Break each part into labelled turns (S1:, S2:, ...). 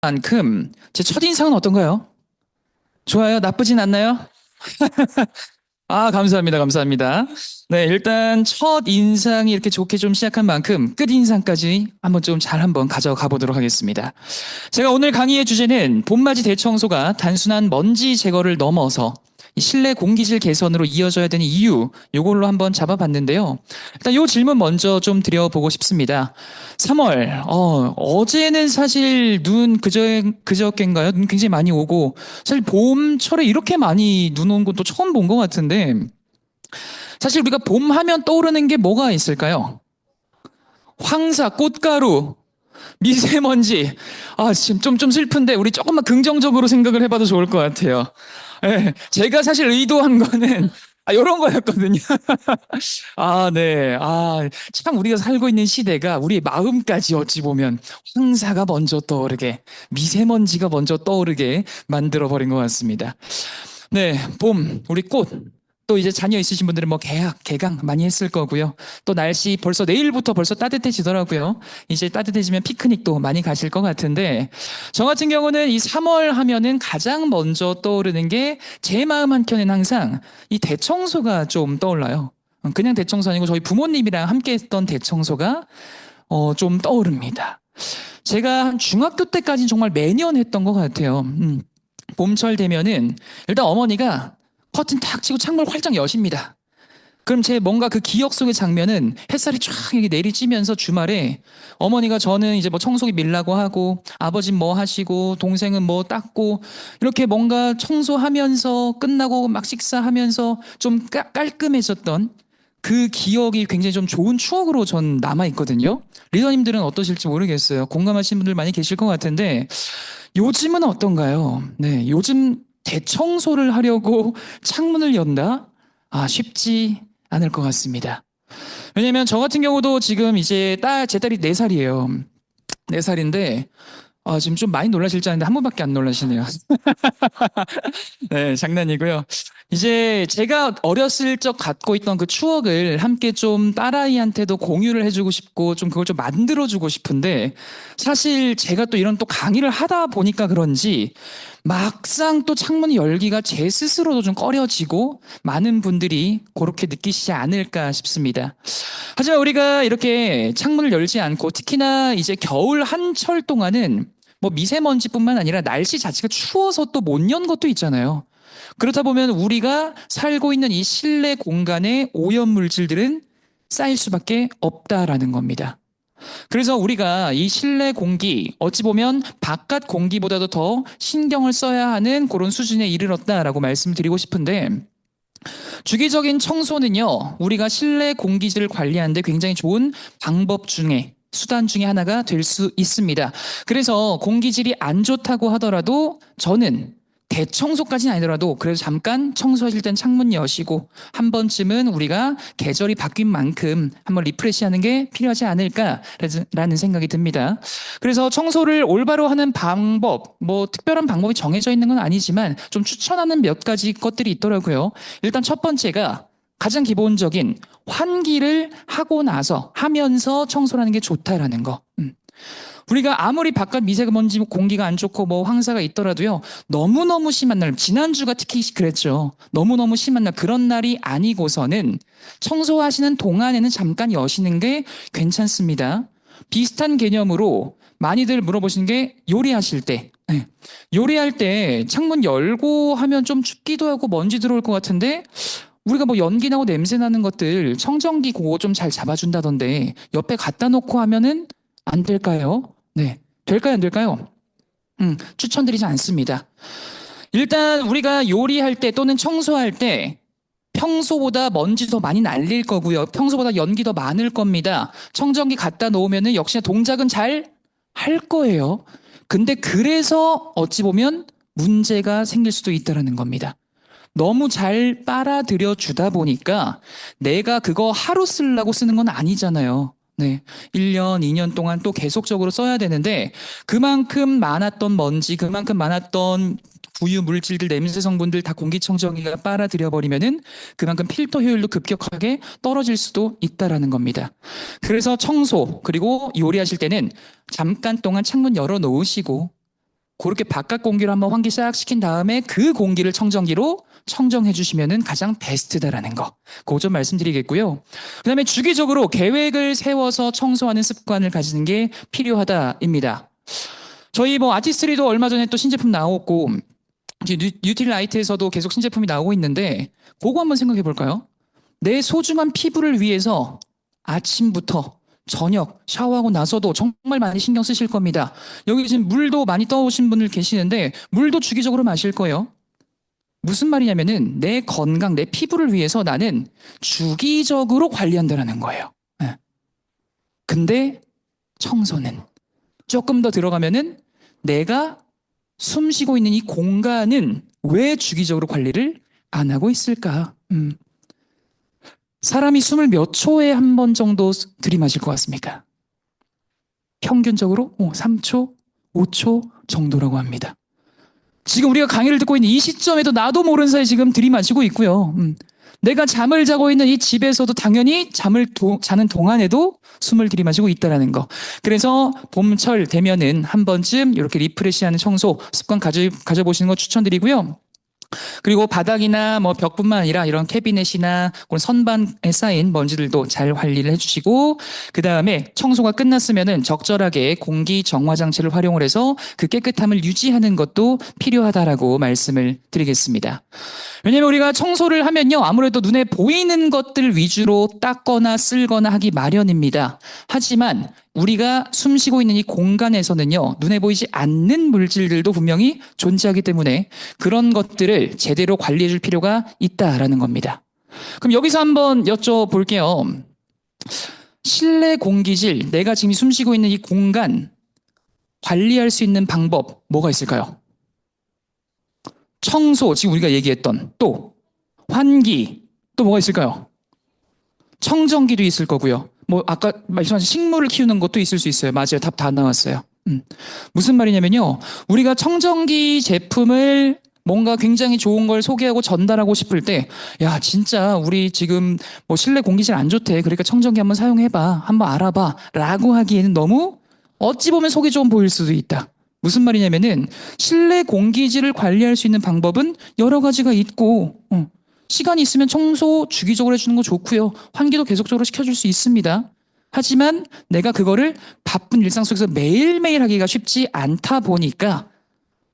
S1: 만큼 제 첫인상은 어떤가요? 좋아요? 나쁘진 않나요? 아, 감사합니다. 감사합니다. 네, 일단 첫 인상이 이렇게 좋게 좀 시작한 만큼 끝 인상까지 한번 좀 잘 한번 가져가 보도록 하겠습니다. 제가 오늘 강의의 주제는 봄맞이 대청소가 단순한 먼지 제거를 넘어서 이 실내 공기질 개선으로 이어져야 되는 이유, 요걸로 한번 잡아봤는데요. 일단 요 질문 먼저 좀 드려보고 싶습니다. 3월, 어제는 사실 그저께인가요? 눈 굉장히 많이 오고, 사실 봄철에 이렇게 많이 눈 온 것도 처음 본 것 같은데, 사실 우리가 봄 하면 떠오르는 게 뭐가 있을까요? 황사, 꽃가루, 미세먼지. 아, 지금 좀 슬픈데, 우리 조금만 긍정적으로 생각을 해봐도 좋을 것 같아요. 예, 제가 사실 의도한 거는, 요런 거였거든요. 아, 네. 아, 참 우리가 살고 있는 시대가 우리의 마음까지 어찌 보면 황사가 먼저 떠오르게, 미세먼지가 먼저 떠오르게 만들어버린 것 같습니다. 네, 봄, 우리 꽃. 또 이제 자녀 있으신 분들은 뭐 개강 많이 했을 거고요. 또 날씨 벌써 내일부터 벌써 따뜻해지더라고요. 이제 따뜻해지면 피크닉도 많이 가실 것 같은데, 저 같은 경우는 이 3월 하면은 가장 먼저 떠오르는 게 제 마음 한켠엔 항상 이 대청소가 좀 떠올라요. 그냥 대청소 아니고 저희 부모님이랑 함께 했던 대청소가 좀 떠오릅니다. 제가 한 중학교 때까지는 정말 매년 했던 것 같아요. 봄철 되면은 일단 어머니가 커튼 탁 치고 창문을 활짝 여십니다. 그럼 제 뭔가 그 기억 속의 장면은 햇살이 쫙 이렇게 내리쬐면서 주말에 어머니가 저는 이제 뭐 청소기 밀라고 하고 아버진 뭐 하시고 동생은 뭐 닦고 이렇게 뭔가 청소하면서 끝나고 막 식사하면서 좀 깔끔해졌던 그 기억이 굉장히 좀 좋은 추억으로 전 남아 있거든요. 리더님들은 어떠실지 모르겠어요. 공감하시는 분들 많이 계실 것 같은데 요즘은 어떤가요? 네, 요즘 대청소를 하려고 창문을 연다? 아, 쉽지 않을 것 같습니다. 왜냐면 저 같은 경우도 지금 이제 제 딸이 4살이에요. 4살인데, 지금 좀 많이 놀라실 줄 알았는데 한 번밖에 안 놀라시네요. 네, 장난이고요. 이제 제가 어렸을 적 갖고 있던 그 추억을 함께 좀 딸아이한테도 공유를 해주고 싶고 좀 그걸 좀 만들어주고 싶은데 사실 제가 또 이런 또 강의를 하다 보니까 그런지 막상 또 창문 열기가 제 스스로도 좀 꺼려지고 많은 분들이 그렇게 느끼시지 않을까 싶습니다. 하지만 우리가 이렇게 창문을 열지 않고 특히나 이제 겨울 한철 동안은 뭐 미세먼지뿐만 아니라 날씨 자체가 추워서 또 못 연 것도 있잖아요. 그렇다 보면 우리가 살고 있는 이 실내 공간의 오염 물질들은 쌓일 수밖에 없다라는 겁니다. 그래서 우리가 이 실내 공기, 어찌 보면 바깥 공기보다도 더 신경을 써야 하는 그런 수준에 이르렀다라고 말씀드리고 싶은데, 주기적인 청소는요, 우리가 실내 공기질을 관리하는데 굉장히 좋은 방법 중에 수단 중에 하나가 될 수 있습니다. 그래서 공기질이 안 좋다고 하더라도 저는 대청소까지는 아니더라도 그래도 잠깐 청소하실 땐 창문 여시고 한 번쯤은 우리가 계절이 바뀐 만큼 한번 리프레시하는 게 필요하지 않을까라는 생각이 듭니다. 그래서 청소를 올바로 하는 방법, 뭐 특별한 방법이 정해져 있는 건 아니지만 좀 추천하는 몇 가지 것들이 있더라고요. 일단 첫 번째가 가장 기본적인 환기를 하고 나서 하면서 청소를 하는 게 좋다라는 거. 우리가 아무리 바깥 미세먼지 공기가 안 좋고 뭐 황사가 있더라도요. 너무너무 심한 날, 지난주가 특히 그랬죠. 너무너무 심한 날, 그런 날이 아니고서는 청소하시는 동안에는 잠깐 여시는 게 괜찮습니다. 비슷한 개념으로 많이들 물어보시는 게 요리하실 때. 네. 요리할 때 창문 열고 하면 좀 춥기도 하고 먼지 들어올 것 같은데 우리가 뭐 연기 나고 냄새 나는 것들 청정기 그거 좀 잘 잡아준다던데 옆에 갖다 놓고 하면은 안 될까요? 네. 될까요, 안 될까요? 추천드리지 않습니다. 일단 우리가 요리할 때 또는 청소할 때 평소보다 먼지 더 많이 날릴 거고요. 평소보다 연기 더 많을 겁니다. 청정기 갖다 놓으면은 역시나 동작은 잘 할 거예요. 근데 그래서 어찌 보면 문제가 생길 수도 있다는 겁니다. 너무 잘 빨아들여 주다 보니까 내가 그거 하루 쓰려고 쓰는 건 아니잖아요. 네. 1년, 2년 동안 또 계속적으로 써야 되는데 그만큼 많았던 먼지, 그만큼 많았던 부유 물질들, 냄새 성분들 다 공기청정기가 빨아들여 버리면은 그만큼 필터 효율도 급격하게 떨어질 수도 있다라는 겁니다. 그래서 청소 그리고 요리하실 때는 잠깐 동안 창문 열어 놓으시고 그렇게 바깥 공기로 한번 환기 싹 시킨 다음에 그 공기를 청정기로 청정해 주시면은 가장 베스트다라는 거. 그거 좀 말씀드리겠고요. 그다음에 주기적으로 계획을 세워서 청소하는 습관을 가지는 게 필요하다입니다. 저희 뭐 아티스트리도 얼마 전에 또 신제품 나왔고 이제 뉴트리라이트에서도 계속 신제품이 나오고 있는데 그거 한번 생각해 볼까요? 내 소중한 피부를 위해서 아침부터 저녁 샤워하고 나서도 정말 많이 신경 쓰실 겁니다. 여기 지금 물도 많이 떠오신 분들 계시는데 물도 주기적으로 마실 거예요. 무슨 말이냐면은 내 건강, 내 피부를 위해서 나는 주기적으로 관리한다는 거예요. 네. 근데 청소는 조금 더 들어가면은 내가 숨 쉬고 있는 이 공간은 왜 주기적으로 관리를 안 하고 있을까? 사람이 숨을 몇 초에 한 번 정도 들이마실 것 같습니까? 평균적으로 3초, 5초 정도라고 합니다. 지금 우리가 강의를 듣고 있는 이 시점에도 나도 모르는 사이에 지금 들이마시고 있고요. 내가 잠을 자고 있는 이 집에서도 당연히 자는 동안에도 숨을 들이마시고 있다는 거. 그래서 봄철 되면은 한 번쯤 이렇게 리프레시하는 청소 습관 가져보시는 거 추천드리고요. 그리고 바닥이나 뭐 벽뿐만 아니라 이런 캐비넷이나 선반에 쌓인 먼지들도 잘 관리를 해주시고, 그 다음에 청소가 끝났으면은 적절하게 공기 정화 장치를 활용을 해서 그 깨끗함을 유지하는 것도 필요하다라고 말씀을 드리겠습니다. 왜냐면 우리가 청소를 하면요, 아무래도 눈에 보이는 것들 위주로 닦거나 쓸거나 하기 마련입니다. 하지만 우리가 숨 쉬고 있는 이 공간에서는요, 눈에 보이지 않는 물질들도 분명히 존재하기 때문에 그런 것들을 제대로 관리해 줄 필요가 있다라는 겁니다. 그럼 여기서 한번 여쭤볼게요. 실내 공기질, 내가 지금 숨 쉬고 있는 이 공간 관리할 수 있는 방법 뭐가 있을까요? 청소, 지금 우리가 얘기했던, 또 환기, 또 뭐가 있을까요? 청정기도 있을 거고요. 뭐 아까 말씀하신 식물을 키우는 것도 있을 수 있어요. 맞아요. 답 다 나왔어요. 무슨 말이냐면요, 우리가 청정기 제품을 뭔가 굉장히 좋은 걸 소개하고 전달하고 싶을 때, 야 진짜 우리 지금 뭐 실내 공기질 안 좋대, 그러니까 청정기 한번 사용해봐, 한번 알아봐 라고 하기에는 너무 어찌 보면 속이 좀 보일 수도 있다. 무슨 말이냐면은 실내 공기질을 관리할 수 있는 방법은 여러 가지가 있고, 시간이 있으면 청소 주기적으로 해주는 거 좋고요. 환기도 계속적으로 시켜줄 수 있습니다. 하지만 내가 그거를 바쁜 일상 속에서 매일매일 하기가 쉽지 않다 보니까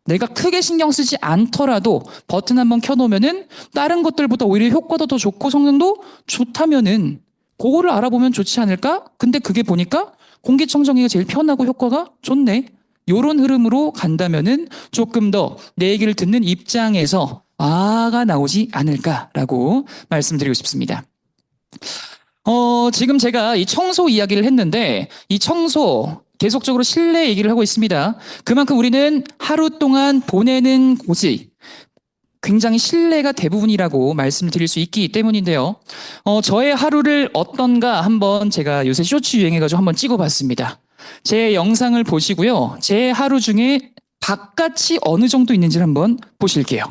S1: 내가 크게 신경 쓰지 않더라도 버튼 한번 켜놓으면은 다른 것들보다 오히려 효과도 더 좋고 성능도 좋다면은 그거를 알아보면 좋지 않을까? 근데 그게 보니까 공기청정기가 제일 편하고 효과가 좋네. 요런 흐름으로 간다면은 조금 더 내 얘기를 듣는 입장에서 아가 나오지 않을까라고 말씀드리고 싶습니다. 지금 제가 이 청소 이야기를 했는데 이 청소 계속적으로 실내 얘기를 하고 있습니다. 그만큼 우리는 하루 동안 보내는 곳이 굉장히 실내가 대부분이라고 말씀을 드릴 수 있기 때문인데요. 저의 하루를 어떤가 한번 제가 요새 쇼츠 유행해가지고 한번 찍어봤습니다. 제 영상을 보시고요. 제 하루 중에 바깥이 어느 정도 있는지를 한번 보실게요.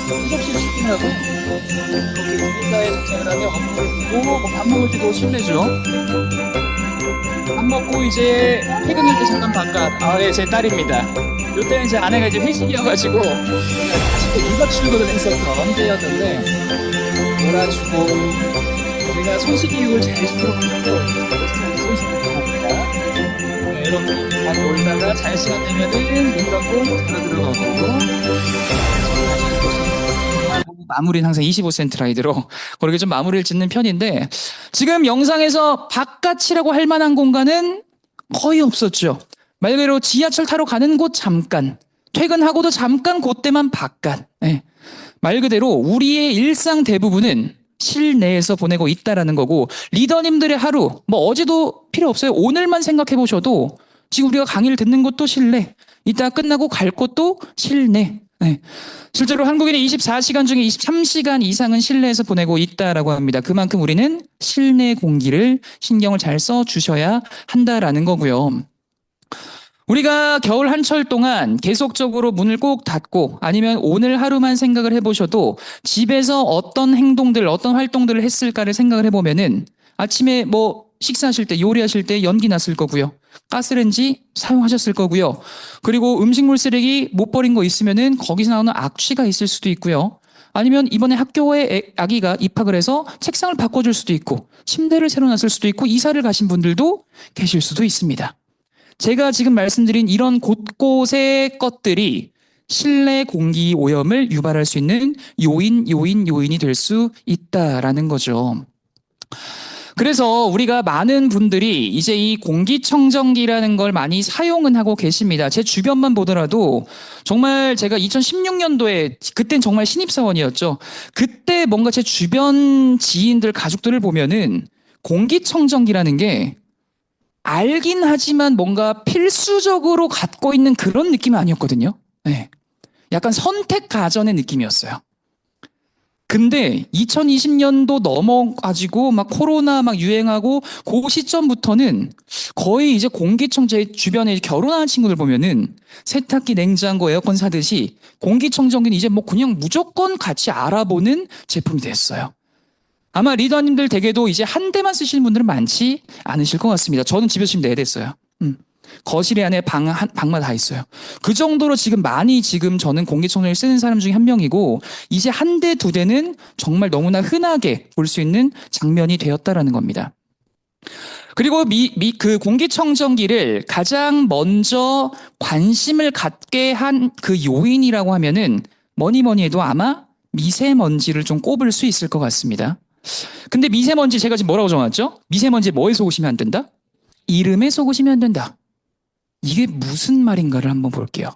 S1: 수접실 시키느라고 이렇게 공사에 도착을 하면 밥 먹을 때도 실내죠. 밥 먹고 이제 퇴근할 때 잠깐 바깥. 네, 제 딸입니다. 이때는 이제 아내가 이제 회식이어가지고 다시 또 일박 출근을 했었던 때였는데 놀아주고 제가 손씻기육을 잘 시켜놓고 손씻기도 합니다. 네, 이렇게 다 놀다가 잘 시간 되면은 문 닫고 들어가고 마무리는 항상 25센트 라이드로 그렇게 좀 마무리를 짓는 편인데, 지금 영상에서 바깥이라고 할 만한 공간은 거의 없었죠. 말 그대로 지하철 타러 가는 곳 잠깐, 퇴근하고도 잠깐 그때만 바깥. 네. 말 그대로 우리의 일상 대부분은 실내에서 보내고 있다라는 거고, 리더님들의 하루, 뭐 어제도 필요 없어요. 오늘만 생각해 보셔도 지금 우리가 강의를 듣는 곳도 실내, 이따 끝나고 갈 곳도 실내. 네. 실제로 한국인의 24시간 중에 23시간 이상은 실내에서 보내고 있다라고 합니다. 그만큼 우리는 실내 공기를 신경을 잘 써주셔야 한다라는 거고요. 우리가 겨울 한철 동안 계속적으로 문을 꼭 닫고 아니면 오늘 하루만 생각을 해보셔도 집에서 어떤 행동들, 어떤 활동들을 했을까를 생각을 해보면은 아침에 뭐 식사하실 때, 요리하실 때 연기 났을 거고요. 가스레인지 사용하셨을 거고요. 그리고 음식물 쓰레기 못 버린 거 있으면은 거기서 나오는 악취가 있을 수도 있고요. 아니면 이번에 학교에 아기가 입학을 해서 책상을 바꿔줄 수도 있고 침대를 새로 놨을 수도 있고 이사를 가신 분들도 계실 수도 있습니다. 제가 지금 말씀드린 이런 곳곳의 것들이 실내 공기 오염을 유발할 수 있는 요인이 될 수 있다라는 거죠. 그래서 우리가 많은 분들이 이제 이 공기청정기라는 걸 많이 사용은 하고 계십니다. 제 주변만 보더라도 정말 제가 2016년도에 그땐 정말 신입사원이었죠. 그때 뭔가 제 주변 지인들, 가족들을 보면은 공기청정기라는 게 알긴 하지만 뭔가 필수적으로 갖고 있는 그런 느낌이 아니었거든요. 네. 약간 선택 가전의 느낌이었어요. 근데 2020년도 넘어가지고 막 코로나 막 유행하고 그 시점부터는 거의 이제 공기청정기 주변에 결혼하는 친구들 보면은 세탁기, 냉장고, 에어컨 사듯이 공기청정기는 이제 뭐 그냥 무조건 같이 알아보는 제품이 됐어요. 아마 리더님들 댁에도 이제 한 대만 쓰시는 분들은 많지 않으실 것 같습니다. 저는 집에서 지금 4대 써요. 거실 안에 방마다 다 있어요. 그 정도로 지금 많이 지금 저는 공기청정기를 쓰는 사람 중에 한 명이고 이제 한 대, 2대는 정말 너무나 흔하게 볼 수 있는 장면이 되었다라는 겁니다. 그리고 그 공기청정기를 가장 먼저 관심을 갖게 한 그 요인이라고 하면은 뭐니 해도 아마 미세먼지를 좀 꼽을 수 있을 것 같습니다. 근데 미세먼지 제가 지금 뭐라고 정했죠? 미세먼지 뭐에 속으시면 안 된다? 이름에 속으시면 안 된다. 이게 무슨 말인가를 한번 볼게요.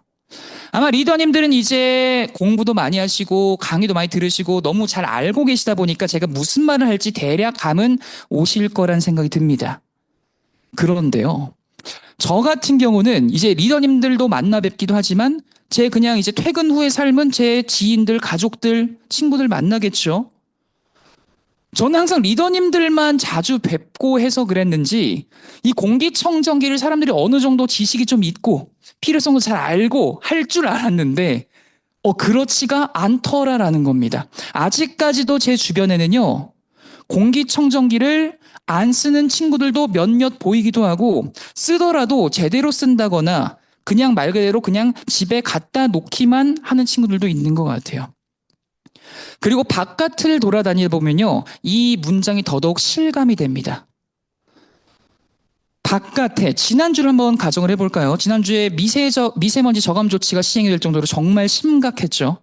S1: 아마 리더님들은 이제 공부도 많이 하시고 강의도 많이 들으시고 너무 잘 알고 계시다 보니까 제가 무슨 말을 할지 대략 감은 오실 거란 생각이 듭니다. 그런데요. 저 같은 경우는 이제 리더님들도 만나 뵙기도 하지만 제 그냥 이제 퇴근 후의 삶은 제 지인들, 가족들, 친구들 만나겠죠. 저는 항상 리더님들만 자주 뵙고 해서 그랬는지 이 공기청정기를 사람들이 어느 정도 지식이 좀 있고 필요성도 잘 알고 할 줄 알았는데 그렇지가 않더라라는 겁니다. 아직까지도 제 주변에는요. 공기청정기를 안 쓰는 친구들도 몇몇 보이기도 하고 쓰더라도 제대로 쓴다거나 그냥 말 그대로 그냥 집에 갖다 놓기만 하는 친구들도 있는 것 같아요. 그리고 바깥을 돌아다니다 보면요. 이 문장이 더더욱 실감이 됩니다. 바깥에 지난주를 한번 가정을 해볼까요? 지난주에 미세먼지 저감 조치가 시행이 될 정도로 정말 심각했죠.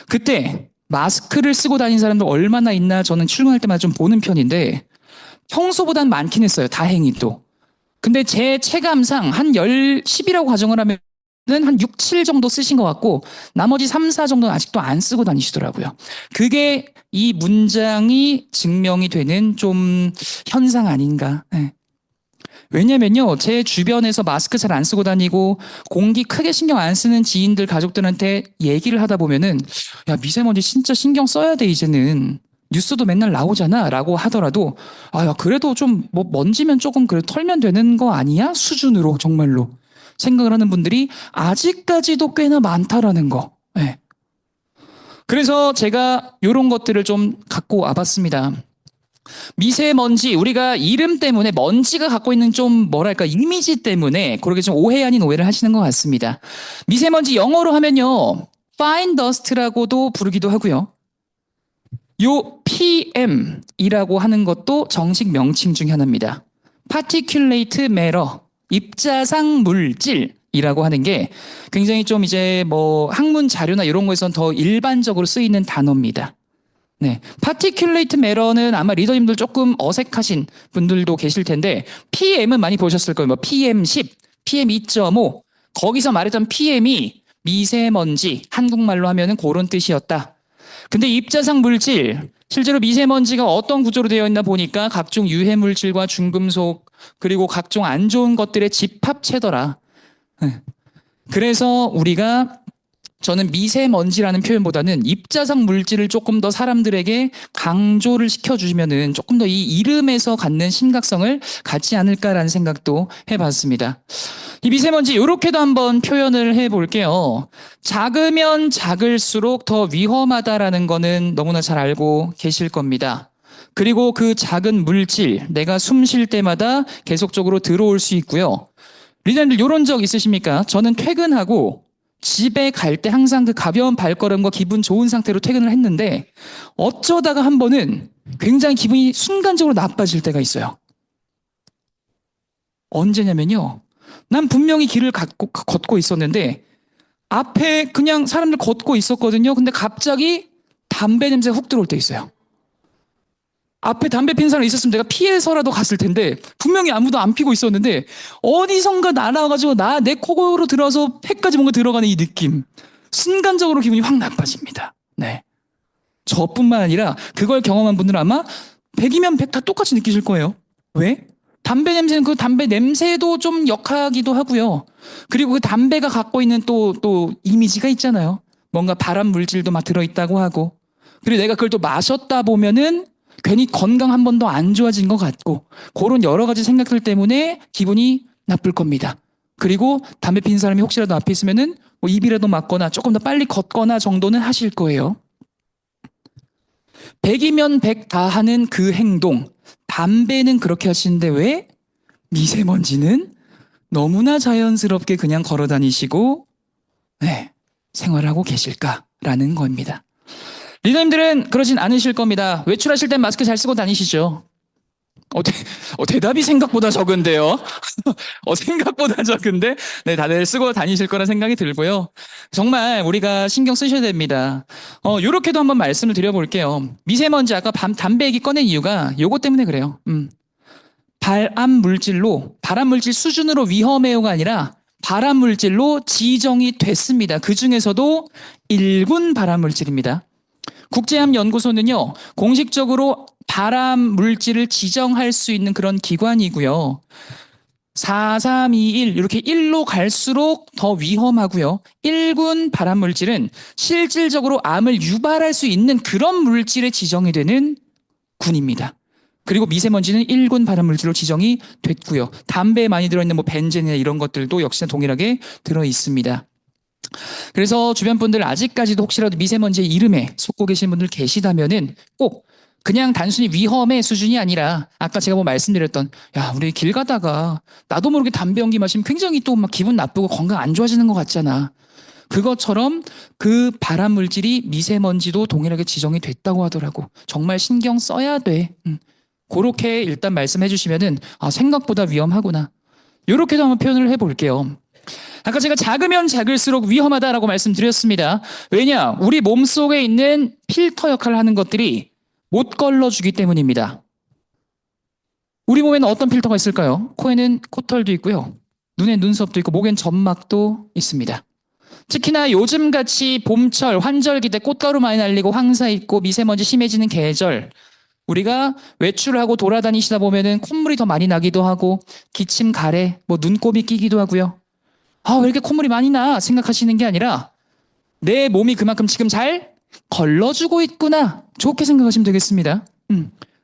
S1: 그때 마스크를 쓰고 다니는 사람들 얼마나 있나 저는 출근할 때마다 좀 보는 편인데 평소보단 많긴 했어요. 다행히 또. 근데 제 체감상 한 10이라고 가정을 하면 한 6, 7 정도 쓰신 것 같고 나머지 3, 4 정도는 아직도 안 쓰고 다니시더라고요. 그게 이 문장이 증명이 되는 좀 현상 아닌가. 네. 왜냐면요. 제 주변에서 마스크 잘 안 쓰고 다니고 공기 크게 신경 안 쓰는 지인들, 가족들한테 얘기를 하다 보면은 야, 미세먼지 진짜 신경 써야 돼 이제는. 뉴스도 맨날 나오잖아 라고 하더라도 야, 그래도 좀 뭐 먼지면 조금 그래 털면 되는 거 아니야? 수준으로 정말로. 생각을 하는 분들이 아직까지도 꽤나 많다라는 거. 네. 그래서 제가 이런 것들을 좀 갖고 와봤습니다. 미세먼지, 우리가 이름 때문에 먼지가 갖고 있는 좀 뭐랄까 이미지 때문에 그렇게 좀 오해 아닌 오해를 하시는 것 같습니다. 미세먼지 영어로 하면요. fine dust라고도 부르기도 하고요. 요 PM이라고 하는 것도 정식 명칭 중에 하나입니다. particulate matter. 입자상 물질이라고 하는 게 굉장히 좀 이제 뭐 학문 자료나 이런 거에선 더 일반적으로 쓰이는 단어입니다. 네. particulate matter는 아마 리더님들 조금 어색하신 분들도 계실 텐데 PM은 많이 보셨을 거예요. 뭐 PM10, PM2.5 거기서 말했던 PM이 미세먼지 한국말로 하면은 그런 뜻이었다. 근데 입자상 물질 실제로 미세먼지가 어떤 구조로 되어 있나 보니까 각종 유해 물질과 중금속 그리고 각종 안 좋은 것들의 집합체더라. 그래서 우리가 저는 미세먼지라는 표현보다는 입자상 물질을 조금 더 사람들에게 강조를 시켜주시면은 조금 더 이 이름에서 갖는 심각성을 갖지 않을까라는 생각도 해봤습니다. 이 미세먼지 이렇게도 한번 표현을 해볼게요. 작으면 작을수록 더 위험하다라는 거는 너무나 잘 알고 계실 겁니다. 그리고 그 작은 물질, 내가 숨 쉴 때마다 계속적으로 들어올 수 있고요. 리더님들 이런 적 있으십니까? 저는 퇴근하고 집에 갈 때 항상 그 가벼운 발걸음과 기분 좋은 상태로 퇴근을 했는데 어쩌다가 한 번은 굉장히 기분이 순간적으로 나빠질 때가 있어요. 언제냐면요. 난 분명히 길을 걷고 있었는데 앞에 그냥 사람들 걷고 있었거든요. 근데 갑자기 담배 냄새가 훅 들어올 때 있어요. 앞에 담배 피는 사람이 있었으면 내가 피해서라도 갔을 텐데 분명히 아무도 안 피고 있었는데 어디선가 날아와가지고 내 코골로 들어서 폐까지 뭔가 들어가는 이 느낌. 순간적으로 기분이 확 나빠집니다. 네. 저뿐만 아니라 그걸 경험한 분들은 아마 100이면 100 다 똑같이 느끼실 거예요. 왜? 담배 냄새는 그 담배 냄새도 좀 역하기도 하고요. 그리고 그 담배가 갖고 있는 또 이미지가 있잖아요. 뭔가 발암 물질도 막 들어있다고 하고. 그리고 내가 그걸 또 마셨다 보면은 괜히 건강 한 번 더 안 좋아진 것 같고 그런 여러 가지 생각들 때문에 기분이 나쁠 겁니다. 그리고 담배 피는 사람이 혹시라도 앞에 있으면은 뭐 입이라도 막거나 조금 더 빨리 걷거나 정도는 하실 거예요. 100이면 100 다 하는 그 행동. 담배는 그렇게 하시는데 왜 미세먼지는 너무나 자연스럽게 그냥 걸어 다니시고 네, 생활하고 계실까라는 겁니다. 리더님들은 그러진 않으실 겁니다. 외출하실 땐 마스크 잘 쓰고 다니시죠? 대답이 생각보다 적은데요. 생각보다 적은데, 네, 다들 쓰고 다니실 거라 생각이 들고요. 정말 우리가 신경 쓰셔야 됩니다. 요렇게도 한번 말씀을 드려볼게요. 미세먼지, 아까 담배 얘기 꺼낸 이유가 요거 때문에 그래요. 발암 물질 수준으로 위험해요가 아니라 발암 물질로 지정이 됐습니다. 그 중에서도 1군 발암 물질입니다. 국제암연구소는요, 공식적으로 발암 물질을 지정할 수 있는 그런 기관이고요. 4, 3, 2, 1 이렇게 1로 갈수록 더 위험하고요. 1군 발암 물질은 실질적으로 암을 유발할 수 있는 그런 물질에 지정이 되는 군입니다. 그리고 미세먼지는 1군 발암 물질로 지정이 됐고요. 담배에 많이 들어있는 뭐 벤젠이나 이런 것들도 역시나 동일하게 들어 있습니다. 그래서 주변 분들 아직까지도 혹시라도 미세먼지의 이름에 속고 계신 분들 계시다면은 꼭 그냥 단순히 위험의 수준이 아니라 아까 제가 뭐 말씀드렸던 우리 길 가다가 나도 모르게 담배 연기 마시면 굉장히 또 막 기분 나쁘고 건강 안 좋아지는 것 같잖아. 그것처럼 그 발암 물질이 미세먼지도 동일하게 지정이 됐다고 하더라고. 정말 신경 써야 돼. 그렇게 일단 말씀해 주시면은 생각보다 위험하구나. 이렇게도 한번 표현을 해볼게요. 아까 제가 작으면 작을수록 위험하다라고 말씀드렸습니다. 왜냐? 우리 몸속에 있는 필터 역할을 하는 것들이 못 걸러주기 때문입니다. 우리 몸에는 어떤 필터가 있을까요? 코에는 코털도 있고요. 눈에 눈썹도 있고 목엔 점막도 있습니다. 특히나 요즘같이 봄철, 환절기 때 꽃가루 많이 날리고 황사 있고 미세먼지 심해지는 계절, 우리가 외출을 하고 돌아다니시다 보면은 콧물이 더 많이 나기도 하고 기침, 가래, 뭐 눈곱이 끼기도 하고요. 왜 이렇게 콧물이 많이 나 생각하시는 게 아니라 내 몸이 그만큼 지금 잘 걸러주고 있구나. 좋게 생각하시면 되겠습니다.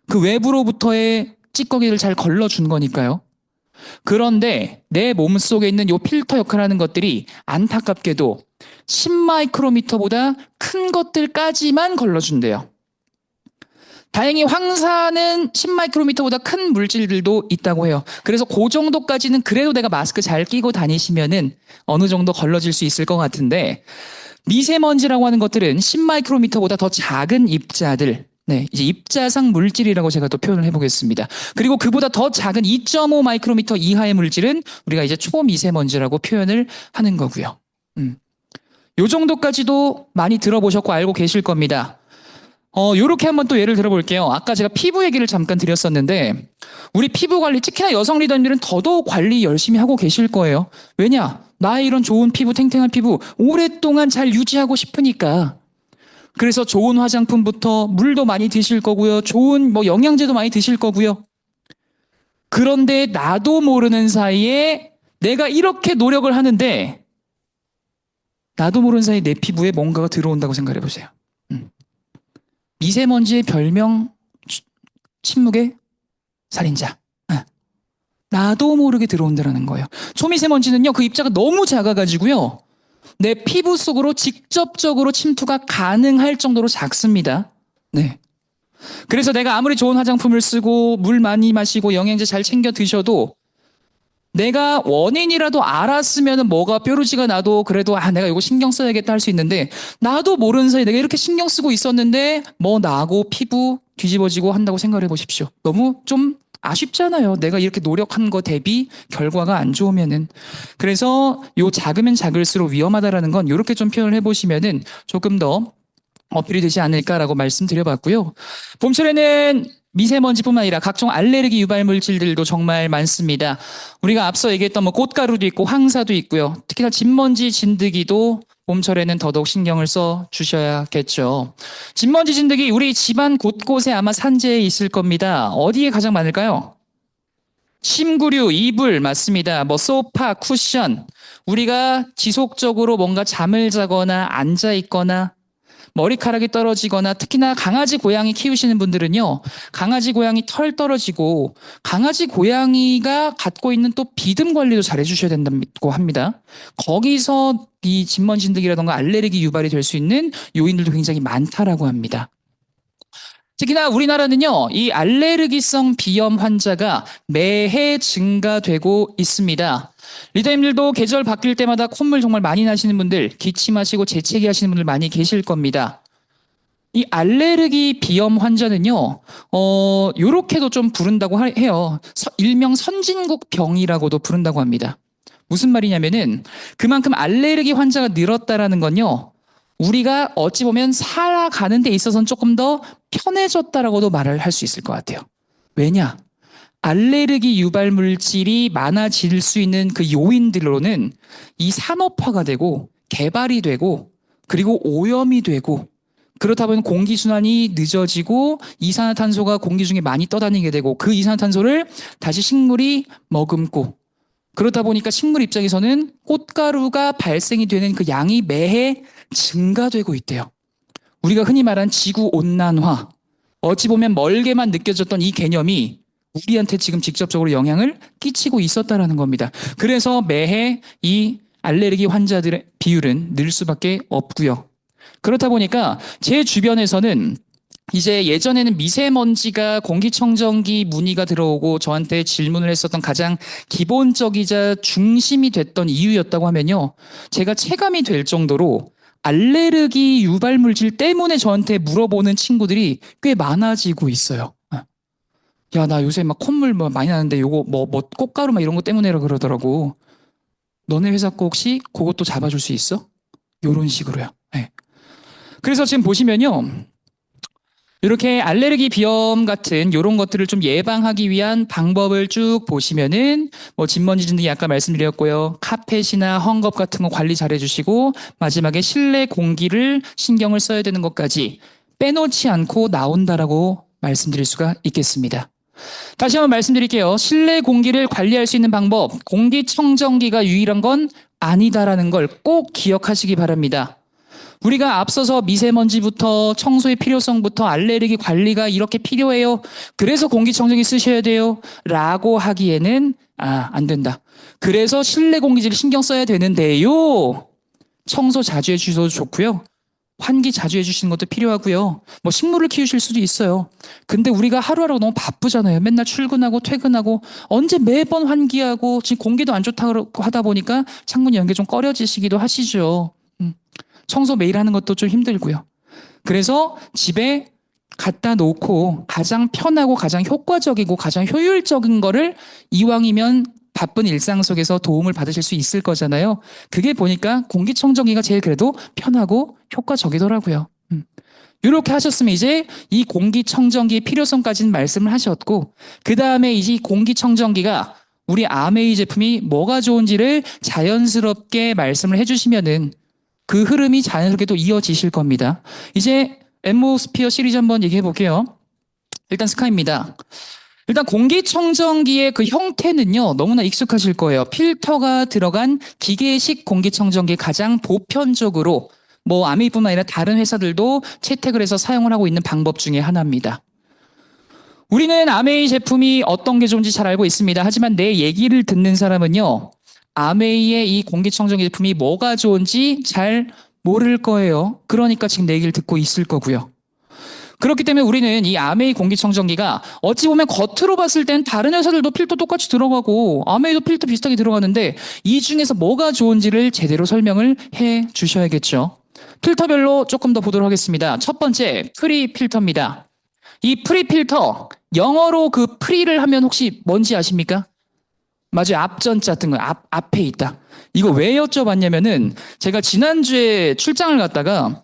S1: 그 외부로부터의 찌꺼기를 잘 걸러준 거니까요. 그런데 내 몸속에 있는 요 필터 역할을 하는 것들이 안타깝게도 10마이크로미터보다 큰 것들까지만 걸러준대요. 다행히 황사는 10마이크로미터보다 큰 물질들도 있다고 해요. 그래서 그 정도까지는 그래도 내가 마스크 잘 끼고 다니시면은 어느 정도 걸러질 수 있을 것 같은데 미세먼지라고 하는 것들은 10마이크로미터보다 더 작은 입자들, 네, 이제 입자상 물질이라고 제가 또 표현을 해보겠습니다. 그리고 그보다 더 작은 2.5 마이크로미터 이하의 물질은 우리가 이제 초미세먼지라고 표현을 하는 거고요. 요 정도까지도 많이 들어보셨고 알고 계실 겁니다. 요렇게 한번 또 예를 들어볼게요. 아까 제가 피부 얘기를 잠깐 드렸었는데 우리 피부 관리, 특히나 여성 리더님들은 더더욱 관리 열심히 하고 계실 거예요. 왜냐? 나의 이런 좋은 피부, 탱탱한 피부 오랫동안 잘 유지하고 싶으니까. 그래서 좋은 화장품부터 물도 많이 드실 거고요. 좋은 뭐 영양제도 많이 드실 거고요. 그런데 나도 모르는 사이에 내가 이렇게 노력을 하는데 나도 모르는 사이에 내 피부에 뭔가가 들어온다고 생각해 보세요. 미세먼지의 별명 침묵의 살인자. 나도 모르게 들어온다는 거예요. 초미세먼지는요, 그 입자가 너무 작아가지고요, 내 피부 속으로 직접적으로 침투가 가능할 정도로 작습니다. 네. 그래서 내가 아무리 좋은 화장품을 쓰고 물 많이 마시고 영양제 잘 챙겨 드셔도 내가 원인이라도 알았으면은 뭐가 뾰루지가 나도 그래도 내가 이거 신경 써야겠다 할 수 있는데 나도 모르는 사이에 내가 이렇게 신경 쓰고 있었는데 뭐 나고 피부 뒤집어지고 한다고 생각해 보십시오. 너무 좀 아쉽잖아요. 내가 이렇게 노력한 거 대비 결과가 안 좋으면은. 그래서 요 작으면 작을수록 위험하다라는 건 이렇게 좀 표현을 해보시면은 조금 더 어필이 되지 않을까라고 말씀드려봤고요. 봄철에는 미세먼지뿐만 아니라 각종 알레르기 유발 물질들도 정말 많습니다. 우리가 앞서 얘기했던 뭐 꽃가루도 있고 황사도 있고요. 특히나 진먼지, 진드기도 봄철에는 더더욱 신경을 써 주셔야겠죠. 진먼지, 진드기 우리 집안 곳곳에 아마 산재해 있을 겁니다. 어디에 가장 많을까요? 침구류, 이불 맞습니다. 뭐 소파, 쿠션. 우리가 지속적으로 뭔가 잠을 자거나 앉아 있거나 머리카락이 떨어지거나 특히나 강아지 고양이 키우시는 분들은요. 강아지 고양이 털 떨어지고 강아지 고양이가 갖고 있는 또 비듬 관리도 잘 해주셔야 된다고 합니다. 거기서 이 진먼지 진드기라던가 알레르기 유발이 될 수 있는 요인들도 굉장히 많다라고 합니다. 특히나 우리나라는요, 이 알레르기성 비염 환자가 매해 증가되고 있습니다. 리더님들도 계절 바뀔 때마다 콧물 정말 많이 나시는 분들, 기침하시고 재채기 하시는 분들 많이 계실 겁니다. 이 알레르기 비염 환자는요, 요렇게도 좀 부른다고 해요. 일명 선진국 병이라고도 부른다고 합니다. 무슨 말이냐면은 그만큼 알레르기 환자가 늘었다라는 건요, 우리가 어찌 보면 살아가는 데 있어서는 조금 더 편해졌다라고도 말을 할 수 있을 것 같아요. 왜냐? 알레르기 유발 물질이 많아질 수 있는 그 요인들로는 이 산업화가 되고 개발이 되고 그리고 오염이 되고 그렇다 보면 공기순환이 늦어지고 이산화탄소가 공기 중에 많이 떠다니게 되고 그 이산화탄소를 다시 식물이 머금고 그러다 보니까 식물 입장에서는 꽃가루가 발생이 되는 그 양이 매해 증가되고 있대요. 우리가 흔히 말한 지구온난화, 어찌 보면 멀게만 느껴졌던 이 개념이 우리한테 지금 직접적으로 영향을 끼치고 있었다라는 겁니다. 그래서 매해 이 알레르기 환자들의 비율은 늘 수밖에 없고요. 그렇다 보니까 제 주변에서는 이제 예전에는 미세먼지가 공기청정기 문의가 들어오고 저한테 질문을 했었던 가장 기본적이자 중심이 됐던 이유였다고 하면요. 제가 체감이 될 정도로 알레르기 유발 물질 때문에 저한테 물어보는 친구들이 꽤 많아지고 있어요. 야, 나 요새 막 콧물 뭐 많이 나는데 요거 뭐 꽃가루 막 이런 거 때문에라 그러더라고. 너네 회사 거 혹시 그것도 잡아줄 수 있어? 요런 식으로요. 네. 그래서 지금 보시면요. 이렇게 알레르기 비염 같은 이런 것들을 좀 예방하기 위한 방법을 쭉 보시면은 뭐 진먼지 진드기 아까 말씀드렸고요. 카펫이나 헝겊 같은 거 관리 잘 해주시고 마지막에 실내 공기를 신경을 써야 되는 것까지 빼놓지 않고 나온다라고 말씀드릴 수가 있겠습니다. 다시 한번 말씀드릴게요. 실내 공기를 관리할 수 있는 방법, 공기청정기가 유일한 건 아니다라는 걸 꼭 기억하시기 바랍니다. 우리가 앞서서 미세먼지부터 청소의 필요성부터 알레르기 관리가 이렇게 필요해요. 그래서 공기청정기 쓰셔야 돼요. 라고 하기에는 안 된다. 그래서 실내 공기질을 신경 써야 되는데요. 청소 자주 해주셔도 좋고요. 환기 자주 해주시는 것도 필요하고요. 뭐 식물을 키우실 수도 있어요. 근데 우리가 하루하루 너무 바쁘잖아요. 맨날 출근하고 퇴근하고 언제 매번 환기하고 지금 공기도 안 좋다고 하다 보니까 창문 연기 좀 꺼려지시기도 하시죠. 청소 매일 하는 것도 좀 힘들고요. 그래서 집에 갖다 놓고 가장 편하고 가장 효과적이고 가장 효율적인 거를 이왕이면 바쁜 일상 속에서 도움을 받으실 수 있을 거잖아요. 그게 보니까 공기청정기가 제일 그래도 편하고 효과적이더라고요. 이렇게 하셨으면 이제 이 공기청정기의 필요성까지는 말씀을 하셨고 그 다음에 이제 공기청정기가 우리 아메이 제품이 뭐가 좋은지를 자연스럽게 말씀을 해주시면은 그 흐름이 자연스럽게 또 이어지실 겁니다. 이제 앰모스피어 시리즈 한번 얘기해 볼게요. 일단 스카입니다. 일단 공기청정기의 그 형태는요, 너무나 익숙하실 거예요. 필터가 들어간 기계식 공기청정기 가장 보편적으로 뭐 아메이뿐만 아니라 다른 회사들도 채택을 해서 사용을 하고 있는 방법 중에 하나입니다. 우리는 아메이 제품이 어떤 게 좋은지 잘 알고 있습니다. 하지만 내 얘기를 듣는 사람은요, 아메이의 이 공기청정기 제품이 뭐가 좋은지 잘 모를 거예요. 그러니까 지금 내 얘기를 듣고 있을 거고요. 그렇기 때문에 우리는 이 아메이 공기청정기가 어찌 보면 겉으로 봤을 땐 다른 회사들도 필터 똑같이 들어가고 아메이도 필터 비슷하게 들어가는데 이 중에서 뭐가 좋은지를 제대로 설명을 해 주셔야겠죠. 필터별로 조금 더 보도록 하겠습니다. 첫 번째, 프리 필터입니다. 이 프리 필터, 영어로 그 프리를 하면 혹시 뭔지 아십니까? 맞아요. 앞전자 뜬 거, 앞에 있다. 이거 왜 여쭤봤냐면은 제가 지난주에 출장을 갔다가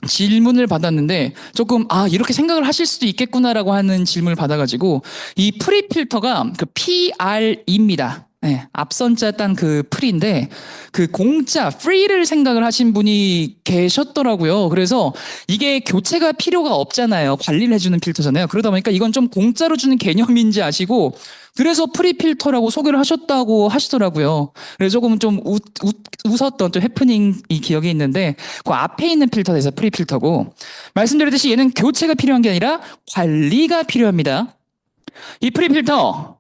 S1: 질문을 받았는데 조금 이렇게 생각을 하실 수도 있겠구나라고 하는 질문을 받아가지고 이 프리 필터가 그 PR입니다. 네, 앞선자 딴 그 프리인데 그 공짜 프리를 생각을 하신 분이 계셨더라고요. 그래서 이게 교체가 필요가 없잖아요. 관리를 해주는 필터잖아요. 그러다 보니까 이건 좀 공짜로 주는 개념인지 아시고 그래서 프리 필터라고 소개를 하셨다고 하시더라고요. 그래서 조금 좀 웃었던 좀 해프닝이 기억에 있는데 그 앞에 있는 필터가 돼서 프리 필터고 말씀드렸듯이 얘는 교체가 필요한 게 아니라 관리가 필요합니다. 이 프리 필터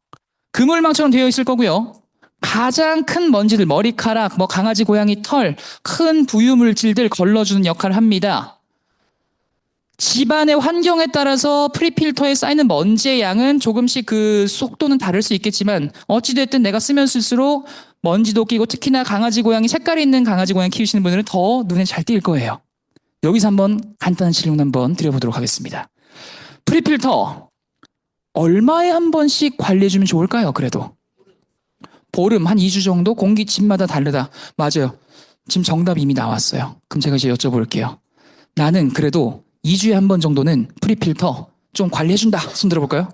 S1: 그물망처럼 되어 있을 거고요. 가장 큰 먼지들, 머리카락, 뭐 강아지, 고양이 털, 큰 부유물질들 걸러주는 역할을 합니다. 집안의 환경에 따라서 프리필터에 쌓이는 먼지의 양은 조금씩 그 속도는 다를 수 있겠지만 어찌됐든 내가 쓰면 쓸수록 먼지도 끼고 특히나 강아지, 고양이, 색깔이 있는 강아지, 고양이 키우시는 분들은 더 눈에 잘 띌 거예요. 여기서 한번 간단한 질문 한번 드려보도록 하겠습니다. 프리필터 얼마에 한 번씩 관리해주면 좋을까요? 그래도 보름 한 2주 정도 공기 집마다 다르다. 맞아요. 지금 정답이 이미 나왔어요. 그럼 제가 이제 여쭤볼게요. 나는 그래도 2주에 한 번 정도는 프리필터 좀 관리해준다. 손 들어볼까요?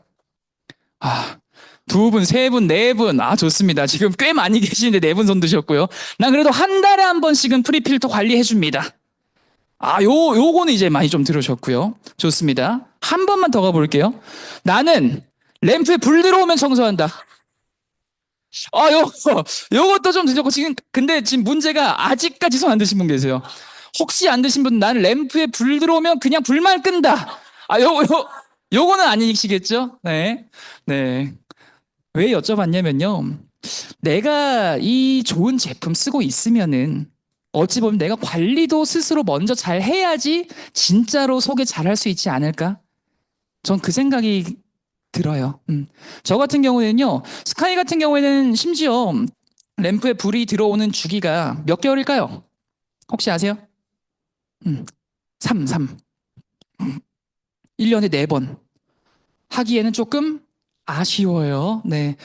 S1: 두 분, 세 분, 네 분. 좋습니다. 지금 꽤 많이 계시는데 네 분 손 드셨고요. 난 그래도 한 달에 한 번씩은 프리필터 관리해줍니다. 요거는 이제 많이 좀 들으셨고요. 좋습니다. 한 번만 더 가볼게요. 나는 램프에 불 들어오면 청소한다. 요것도 좀 드셨고, 근데 지금 문제가 아직까지 손 안 드신 분 계세요. 혹시 안 드신 분, 나는 램프에 불 들어오면 그냥 불만 끈다. 요거는 아니시겠죠? 네. 네. 왜 여쭤봤냐면요. 내가 이 좋은 제품 쓰고 있으면은 어찌 보면 내가 관리도 스스로 먼저 잘 해야지 진짜로 소개 잘 할 수 있지 않을까? 전 그 생각이 들어요. 저 같은 경우에는요, 스카이 같은 경우에는 심지어 램프에 불이 들어오는 주기가 몇 개월일까요? 혹시 아세요? 3. 1년에 4번. 하기에는 조금 아쉬워요. 네.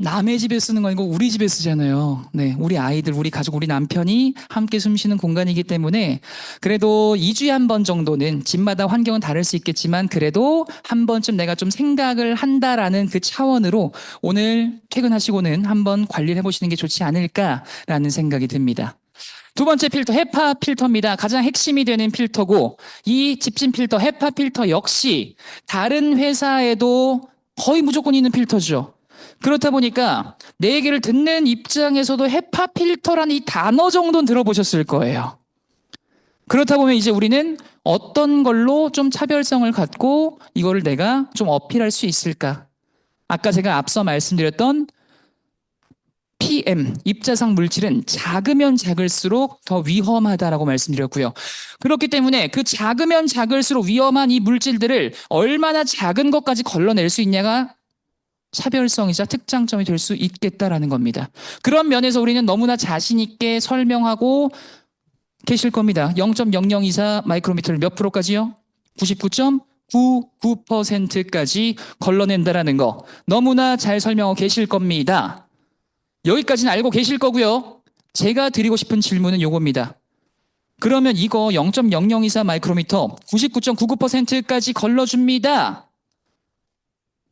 S1: 남의 집에 쓰는 거 아니고 우리 집에 쓰잖아요. 네. 우리 아이들, 우리 가족, 우리 남편이 함께 숨 쉬는 공간이기 때문에 그래도 2주에 한 번 정도는 집마다 환경은 다를 수 있겠지만 그래도 한 번쯤 내가 좀 생각을 한다라는 그 차원으로 오늘 퇴근하시고는 한번 관리를 해보시는 게 좋지 않을까라는 생각이 듭니다. 두 번째 필터, 헤파 필터입니다. 가장 핵심이 되는 필터고 이 집진 필터, 헤파 필터 역시 다른 회사에도 거의 무조건 있는 필터죠. 그렇다 보니까 내 얘기를 듣는 입장에서도 헤파 필터란 이 단어 정도는 들어보셨을 거예요. 그렇다 보면 이제 우리는 어떤 걸로 좀 차별성을 갖고 이거를 내가 좀 어필할 수 있을까? 아까 제가 앞서 말씀드렸던 PM, 입자상 물질은 작으면 작을수록 더 위험하다라고 말씀드렸고요. 그렇기 때문에 그 작으면 작을수록 위험한 이 물질들을 얼마나 작은 것까지 걸러낼 수 있냐가 차별성이자 특장점이 될 수 있겠다라는 겁니다. 그런 면에서 우리는 너무나 자신 있게 설명하고 계실 겁니다. 0.0024 마이크로미터를 몇 프로까지요? 99.99%까지 걸러낸다라는 거 너무나 잘 설명하고 계실 겁니다. 여기까지는 알고 계실 거고요. 제가 드리고 싶은 질문은 요겁니다. 그러면 이거 0.0024 마이크로미터 99.99%까지 걸러줍니다.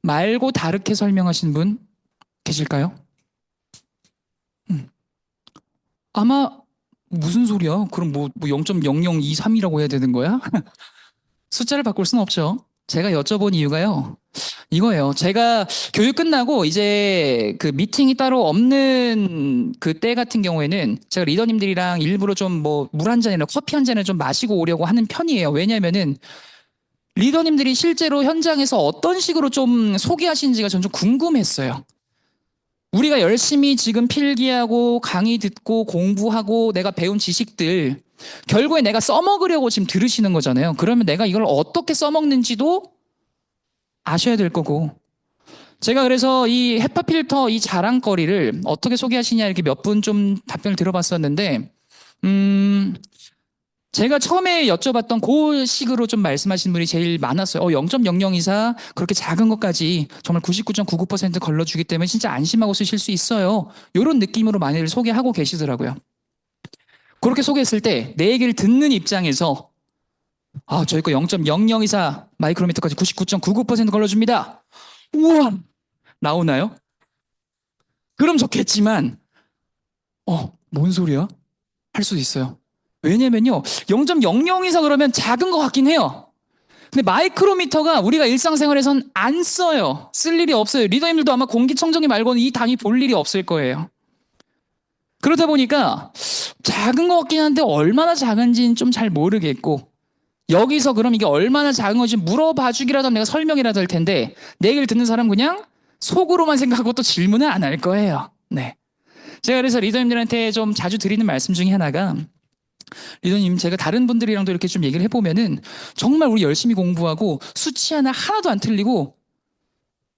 S1: 말고 다르게 설명하신 분 계실까요? 아마 무슨 소리야? 그럼 뭐 0.0023이라고 해야 되는 거야? 숫자를 바꿀 수는 없죠. 제가 여쭤본 이유가요. 이거예요. 제가 교육 끝나고 이제 그 미팅이 따로 없는 그때 같은 경우에는 제가 리더님들이랑 일부러 좀 뭐 물 한 잔이나 커피 한 잔을 좀 마시고 오려고 하는 편이에요. 왜냐면은 리더님들이 실제로 현장에서 어떤 식으로 좀 소개하시는지가 전 좀 궁금했어요. 우리가 열심히 지금 필기하고 강의 듣고 공부하고 내가 배운 지식들 결국에 내가 써먹으려고 지금 들으시는 거잖아요. 그러면 내가 이걸 어떻게 써먹는지도 아셔야 될 거고. 제가 그래서 이 헤파 필터 이 자랑거리를 어떻게 소개하시냐 이렇게 몇 분 좀 답변을 들어봤었는데, 제가 처음에 여쭤봤던 그 식으로 좀 말씀하신 분이 제일 많았어요. 0.0024 그렇게 작은 것까지 정말 99.99% 걸러주기 때문에 진짜 안심하고 쓰실 수 있어요. 이런 느낌으로 많이들 소개하고 계시더라고요. 그렇게 소개했을 때 내 얘기를 듣는 입장에서 저희 거 0.0024 마이크로미터까지 99.99% 걸러줍니다. 우와! 나오나요? 그럼 좋겠지만 뭔 소리야? 할 수도 있어요. 왜냐면요, 0.0024 그러면 작은 것 같긴 해요. 근데 마이크로미터가 우리가 일상생활에선 안 써요. 쓸 일이 없어요. 리더님들도 아마 공기청정기 말고는 이 단위 볼 일이 없을 거예요. 그러다 보니까 작은 것 같긴 한데 얼마나 작은지는 좀 잘 모르겠고, 여기서 그럼 이게 얼마나 작은 건지 물어봐 주기라도 하면 내가 설명이라도 할 텐데, 내 얘기를 듣는 사람 그냥 속으로만 생각하고 또 질문은 안 할 거예요. 네. 제가 그래서 리더님들한테 좀 자주 드리는 말씀 중에 하나가, 리더님, 제가 다른 분들이랑도 이렇게 좀 얘기를 해보면은 정말 우리 열심히 공부하고 수치 하나도 안 틀리고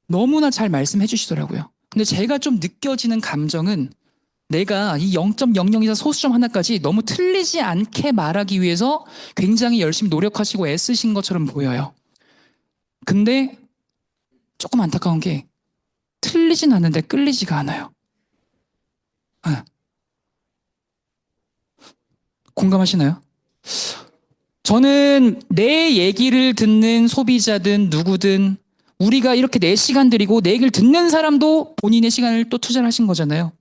S1: 너무나 잘 말씀해 주시더라고요. 근데 제가 좀 느껴지는 감정은 내가 이 0.0024 소수점 하나까지 너무 틀리지 않게 말하기 위해서 굉장히 열심히 노력하시고 애쓰신 것처럼 보여요. 근데 조금 안타까운 게 틀리진 않는데 끌리지가 않아요. 네. 공감하시나요? 저는 내 얘기를 듣는 소비자든 누구든 우리가 이렇게 내 시간 들이고 내 얘기를 듣는 사람도 본인의 시간을 또 투자를 하신 거잖아요.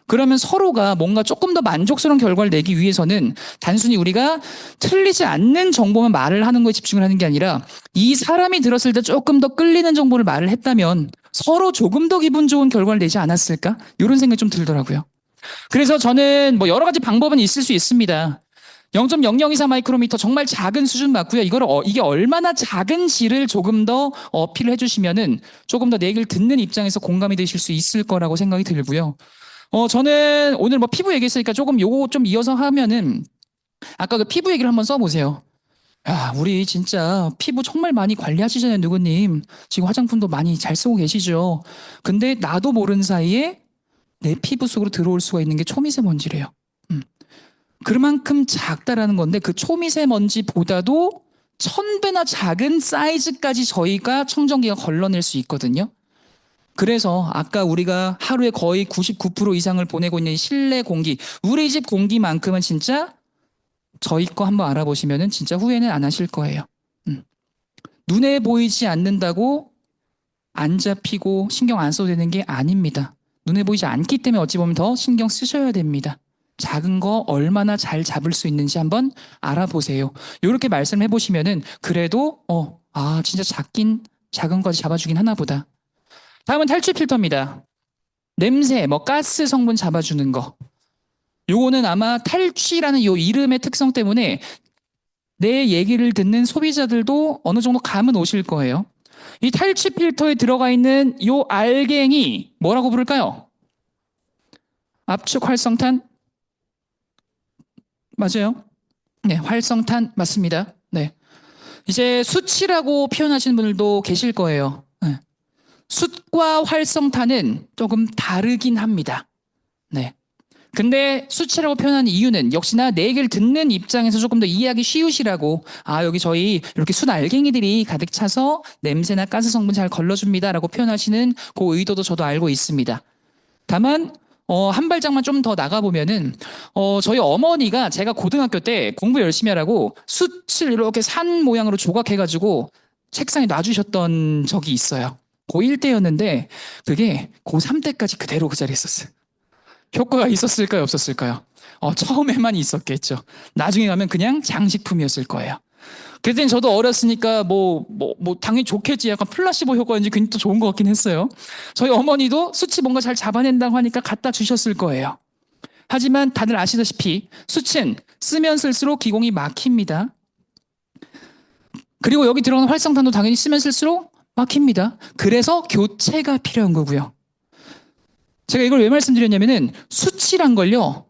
S1: 그러면 서로가 뭔가 조금 더 만족스러운 결과를 내기 위해서는 단순히 우리가 틀리지 않는 정보만 말을 하는 거에 집중을 하는 게 아니라 이 사람이 들었을 때 조금 더 끌리는 정보를 말을 했다면 서로 조금 더 기분 좋은 결과를 내지 않았을까? 이런 생각이 좀 들더라고요. 그래서 저는 뭐 여러 가지 방법은 있을 수 있습니다. 0.0024 마이크로미터 정말 작은 수준 맞고요. 이게 얼마나 작은지를 조금 더 어필을 해주시면은 조금 더 내 얘기를 듣는 입장에서 공감이 되실 수 있을 거라고 생각이 들고요. 저는 오늘 뭐 피부 얘기했으니까 조금 요거 좀 이어서 하면은 아까 그 피부 얘기를 한번 써보세요. 야, 우리 진짜 피부 정말 많이 관리하시잖아요, 누구님. 지금 화장품도 많이 잘 쓰고 계시죠. 근데 나도 모르는 사이에 내 피부 속으로 들어올 수가 있는 게 초미세먼지래요. 그만큼 작다라는 건데 그 초미세먼지보다도 1000배나 작은 사이즈까지 저희가 청정기가 걸러낼 수 있거든요. 그래서 아까 우리가 하루에 거의 99% 이상을 보내고 있는 실내 공기, 우리 집 공기만큼은 진짜 저희 거 한번 알아보시면은 진짜 후회는 안 하실 거예요. 눈에 보이지 않는다고 안 잡히고 신경 안 써도 되는 게 아닙니다. 눈에 보이지 않기 때문에 어찌 보면 더 신경 쓰셔야 됩니다. 작은 거 얼마나 잘 잡을 수 있는지 한번 알아보세요. 이렇게 말씀해 보시면은 그래도 진짜 작은 거까지 잡아주긴 하나 보다. 다음은 탈취 필터입니다. 냄새, 가스 성분 잡아주는 거. 요거는 아마 탈취라는 요 이름의 특성 때문에 내 얘기를 듣는 소비자들도 어느 정도 감은 오실 거예요. 이 탈취 필터에 들어가 있는 요 알갱이 뭐라고 부를까요? 압축 활성탄? 맞아요. 네, 활성탄 맞습니다. 네. 이제 숯이라고 표현하시는 분들도 계실 거예요. 네. 숯과 활성탄은 조금 다르긴 합니다. 네. 근데 숯이라고 표현하는 이유는 역시나 내 얘기를 듣는 입장에서 조금 더 이해하기 쉬우시라고 여기 저희 이렇게 숯 알갱이들이 가득 차서 냄새나 가스 성분 잘 걸러줍니다라고 표현하시는 그 의도도 저도 알고 있습니다. 다만 한 발짝만 좀 더 나가보면은 저희 어머니가 제가 고등학교 때 공부 열심히 하라고 숯을 이렇게 산 모양으로 조각해가지고 책상에 놔주셨던 적이 있어요. 고1 때였는데 그게 고3 때까지 그대로 그 자리에 있었어요. 효과가 있었을까요, 없었을까요? 처음에만 있었겠죠. 나중에 가면 그냥 장식품이었을 거예요. 그때는 저도 어렸으니까 당연히 좋겠지. 약간 플라시보 효과인지 괜히 또 좋은 것 같긴 했어요. 저희 어머니도 수치 뭔가 잘 잡아낸다고 하니까 갖다 주셨을 거예요. 하지만 다들 아시다시피 수치는 쓰면 쓸수록 기공이 막힙니다. 그리고 여기 들어가는 활성탄도 당연히 쓰면 쓸수록 막힙니다. 그래서 교체가 필요한 거고요. 제가 이걸 왜 말씀드렸냐면은 수치란 걸요,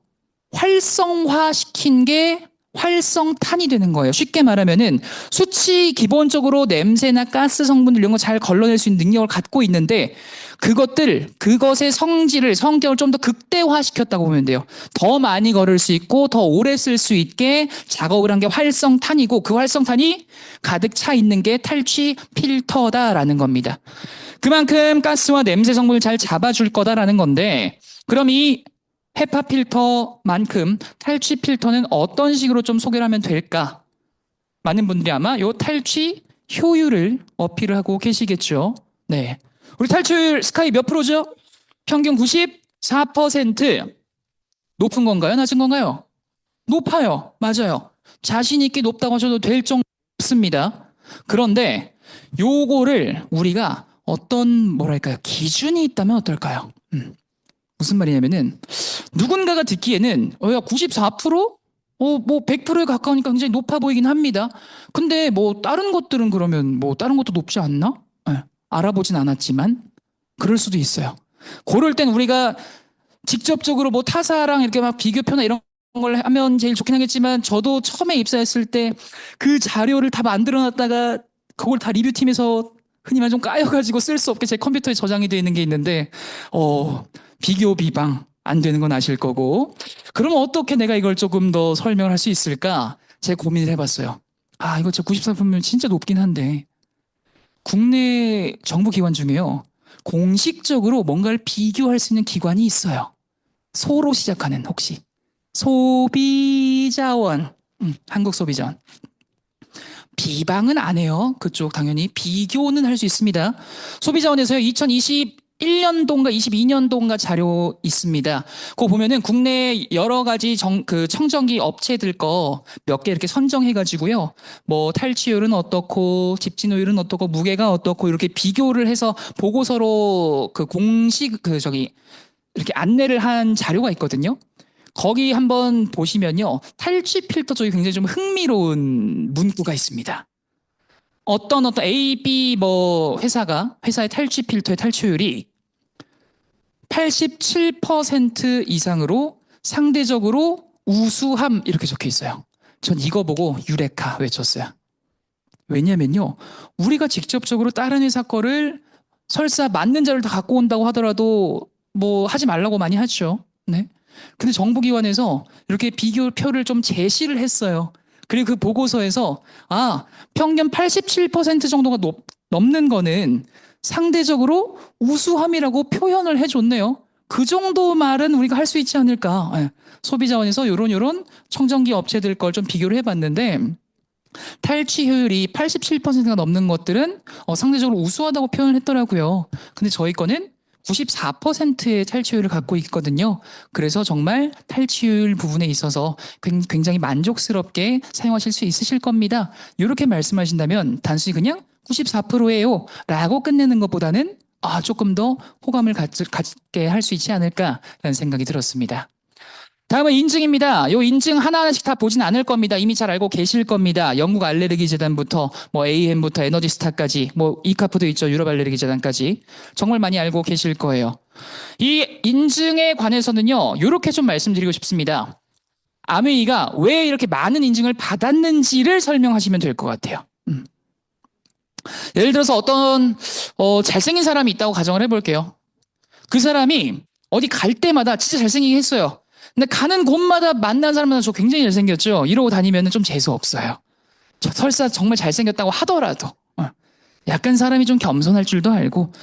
S1: 활성화시킨 게 활성탄이 되는 거예요. 쉽게 말하면은 수치 기본적으로 냄새나 가스 성분들 이런 거 잘 걸러낼 수 있는 능력을 갖고 있는데 그것의 성격을 좀 더 극대화시켰다고 보면 돼요. 더 많이 걸을 수 있고 더 오래 쓸 수 있게 작업을 한 게 활성탄이고 그 활성탄이 가득 차 있는 게 탈취 필터다라는 겁니다. 그만큼 가스와 냄새 성분을 잘 잡아줄 거다라는 건데 그럼 이 헤파 필터만큼 탈취 필터는 어떤 식으로 좀 소개를 하면 될까? 많은 분들이 아마 요 탈취 효율을 어필을 하고 계시겠죠. 네. 우리 탈취율 스카이 몇 프로죠? 평균 94%. 높은 건가요? 낮은 건가요? 높아요. 맞아요. 자신 있게 높다고 하셔도 될 정도 높습니다. 그런데 요거를 우리가 어떤 뭐랄까요? 기준이 있다면 어떨까요? 무슨 말이냐면은 누군가가 듣기에는 야 94%? 뭐 100%에 가까우니까 굉장히 높아 보이긴 합니다. 근데 뭐 다른 것들은 그러면 뭐 다른 것도 높지 않나? 네, 알아보진 않았지만 그럴 수도 있어요. 그럴 땐 우리가 직접적으로 뭐 타사랑 이렇게 막 비교표나 이런 걸 하면 제일 좋긴 하겠지만 저도 처음에 입사했을 때 그 자료를 다 만들어 놨다가 그걸 다 리뷰팀에서 흔히 말 좀 까여가지고 쓸 수 없게 제 컴퓨터에 저장이 되어 있는 게 있는데 비교 비방 안 되는 건 아실 거고 그럼 어떻게 내가 이걸 조금 더 설명을 할 수 있을까 제 고민을 해봤어요. 이거 제 94%면 진짜 높긴 한데 국내 정부기관 중에요 공식적으로 뭔가를 비교할 수 있는 기관이 있어요. 소로 시작하는 혹시 소비자원 한국소비자원 비방은 안 해요. 그쪽 당연히 비교는 할 수 있습니다. 소비자원에서요 2021년도인가 22년도인가 자료 있습니다. 그거 보면은 국내 여러 가지 청정기 업체들 거 몇 개 이렇게 선정해가지고요. 뭐 탈취율은 어떻고 집진호율은 어떻고 무게가 어떻고 이렇게 비교를 해서 보고서로 공식 이렇게 안내를 한 자료가 있거든요. 거기 한번 보시면요. 탈취 필터 쪽이 굉장히 좀 흥미로운 문구가 있습니다. 어떤 A, B 회사의 탈취 필터의 탈취율이 87% 이상으로 상대적으로 우수함 이렇게 적혀 있어요. 전 이거 보고 유레카 외쳤어요. 왜냐면요. 우리가 직접적으로 다른 회사 거를 설사 맞는 자료를 다 갖고 온다고 하더라도 뭐 하지 말라고 많이 하죠. 네. 근데 정부기관에서 이렇게 비교표를 좀 제시를 했어요. 그리고 그 보고서에서 평균 87% 정도가 넘는 거는 상대적으로 우수함이라고 표현을 해줬네요. 그 정도 말은 우리가 할 수 있지 않을까. 소비자원에서 요런 청정기 업체들 걸 좀 비교를 해봤는데 탈취 효율이 87%가 넘는 것들은 상대적으로 우수하다고 표현을 했더라고요. 근데 저희 거는 94%의 탈취율을 갖고 있거든요. 그래서 정말 탈취율 부분에 있어서 굉장히 만족스럽게 사용하실 수 있으실 겁니다. 이렇게 말씀하신다면 단순히 그냥 94%예요 라고 끝내는 것보다는 조금 더 호감을 갖게 할 수 있지 않을까라는 생각이 들었습니다. 다음은 인증입니다. 요 인증 하나하나씩 다 보진 않을 겁니다. 이미 잘 알고 계실 겁니다. 영국 알레르기 재단부터 AM부터 에너지스타까지 이카프도 있죠. 유럽 알레르기 재단까지 정말 많이 알고 계실 거예요. 이 인증에 관해서는요. 이렇게 좀 말씀드리고 싶습니다. 아메이가 왜 이렇게 많은 인증을 받았는지를 설명하시면 될 것 같아요. 예를 들어서 어떤 잘생긴 사람이 있다고 가정을 해볼게요. 그 사람이 어디 갈 때마다 진짜 잘생기긴 했어요. 근데 가는 곳마다 만난 사람마다 저 굉장히 잘생겼죠. 이러고 다니면 좀 재수 없어요. 설사 정말 잘생겼다고 하더라도 약간 사람이 좀 겸손할 줄도 알고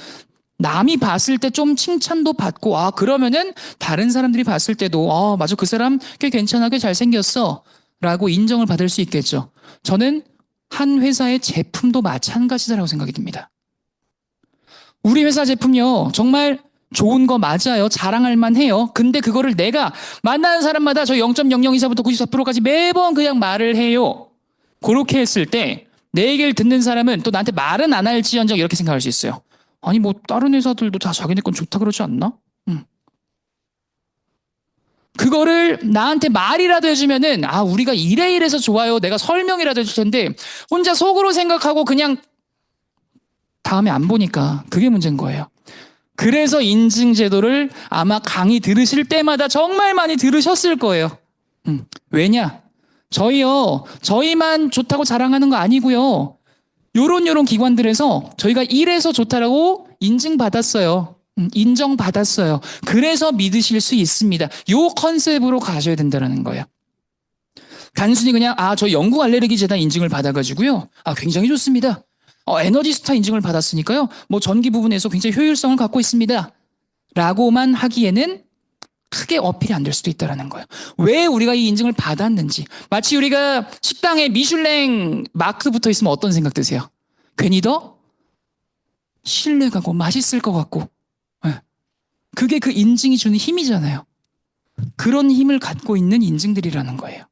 S1: 남이 봤을 때 좀 칭찬도 받고 그러면은 다른 사람들이 봤을 때도 맞아 그 사람 꽤 괜찮아 꽤 잘생겼어 라고 인정을 받을 수 있겠죠. 저는 한 회사의 제품도 마찬가지다라고 생각이 듭니다. 우리 회사 제품요 정말 좋은 거 맞아요. 자랑할 만해요. 근데 그거를 내가 만나는 사람마다 저 0.0024부터 94%까지 매번 그냥 말을 해요. 그렇게 했을 때 내 얘기를 듣는 사람은 또 나한테 말은 안 할지언정 이렇게 생각할 수 있어요. 아니 다른 회사들도 다 자기네 건 좋다 그러지 않나? 그거를 나한테 말이라도 해주면은 우리가 이래서 좋아요. 내가 설명이라도 해줄 텐데 혼자 속으로 생각하고 그냥 다음에 안 보니까 그게 문제인 거예요. 그래서 인증 제도를 아마 강의 들으실 때마다 정말 많이 들으셨을 거예요. 왜냐? 저희만 좋다고 자랑하는 거 아니고요. 요런 기관들에서 저희가 이래서 좋다라고 인증받았어요. 인정받았어요. 그래서 믿으실 수 있습니다. 요 컨셉으로 가셔야 된다는 거예요. 단순히 그냥 저 영국 알레르기 재단 인증을 받아가지고요. 굉장히 좋습니다. 에너지스타 인증을 받았으니까요. 뭐 전기 부분에서 굉장히 효율성을 갖고 있습니다. 라고만 하기에는 크게 어필이 안 될 수도 있다는 거예요. 왜 우리가 이 인증을 받았는지. 마치 우리가 식당에 미슐랭 마크 붙어 있으면 어떤 생각 드세요? 괜히 더 신뢰가고 맛있을 것 같고. 네. 그게 그 인증이 주는 힘이잖아요. 그런 힘을 갖고 있는 인증들이라는 거예요.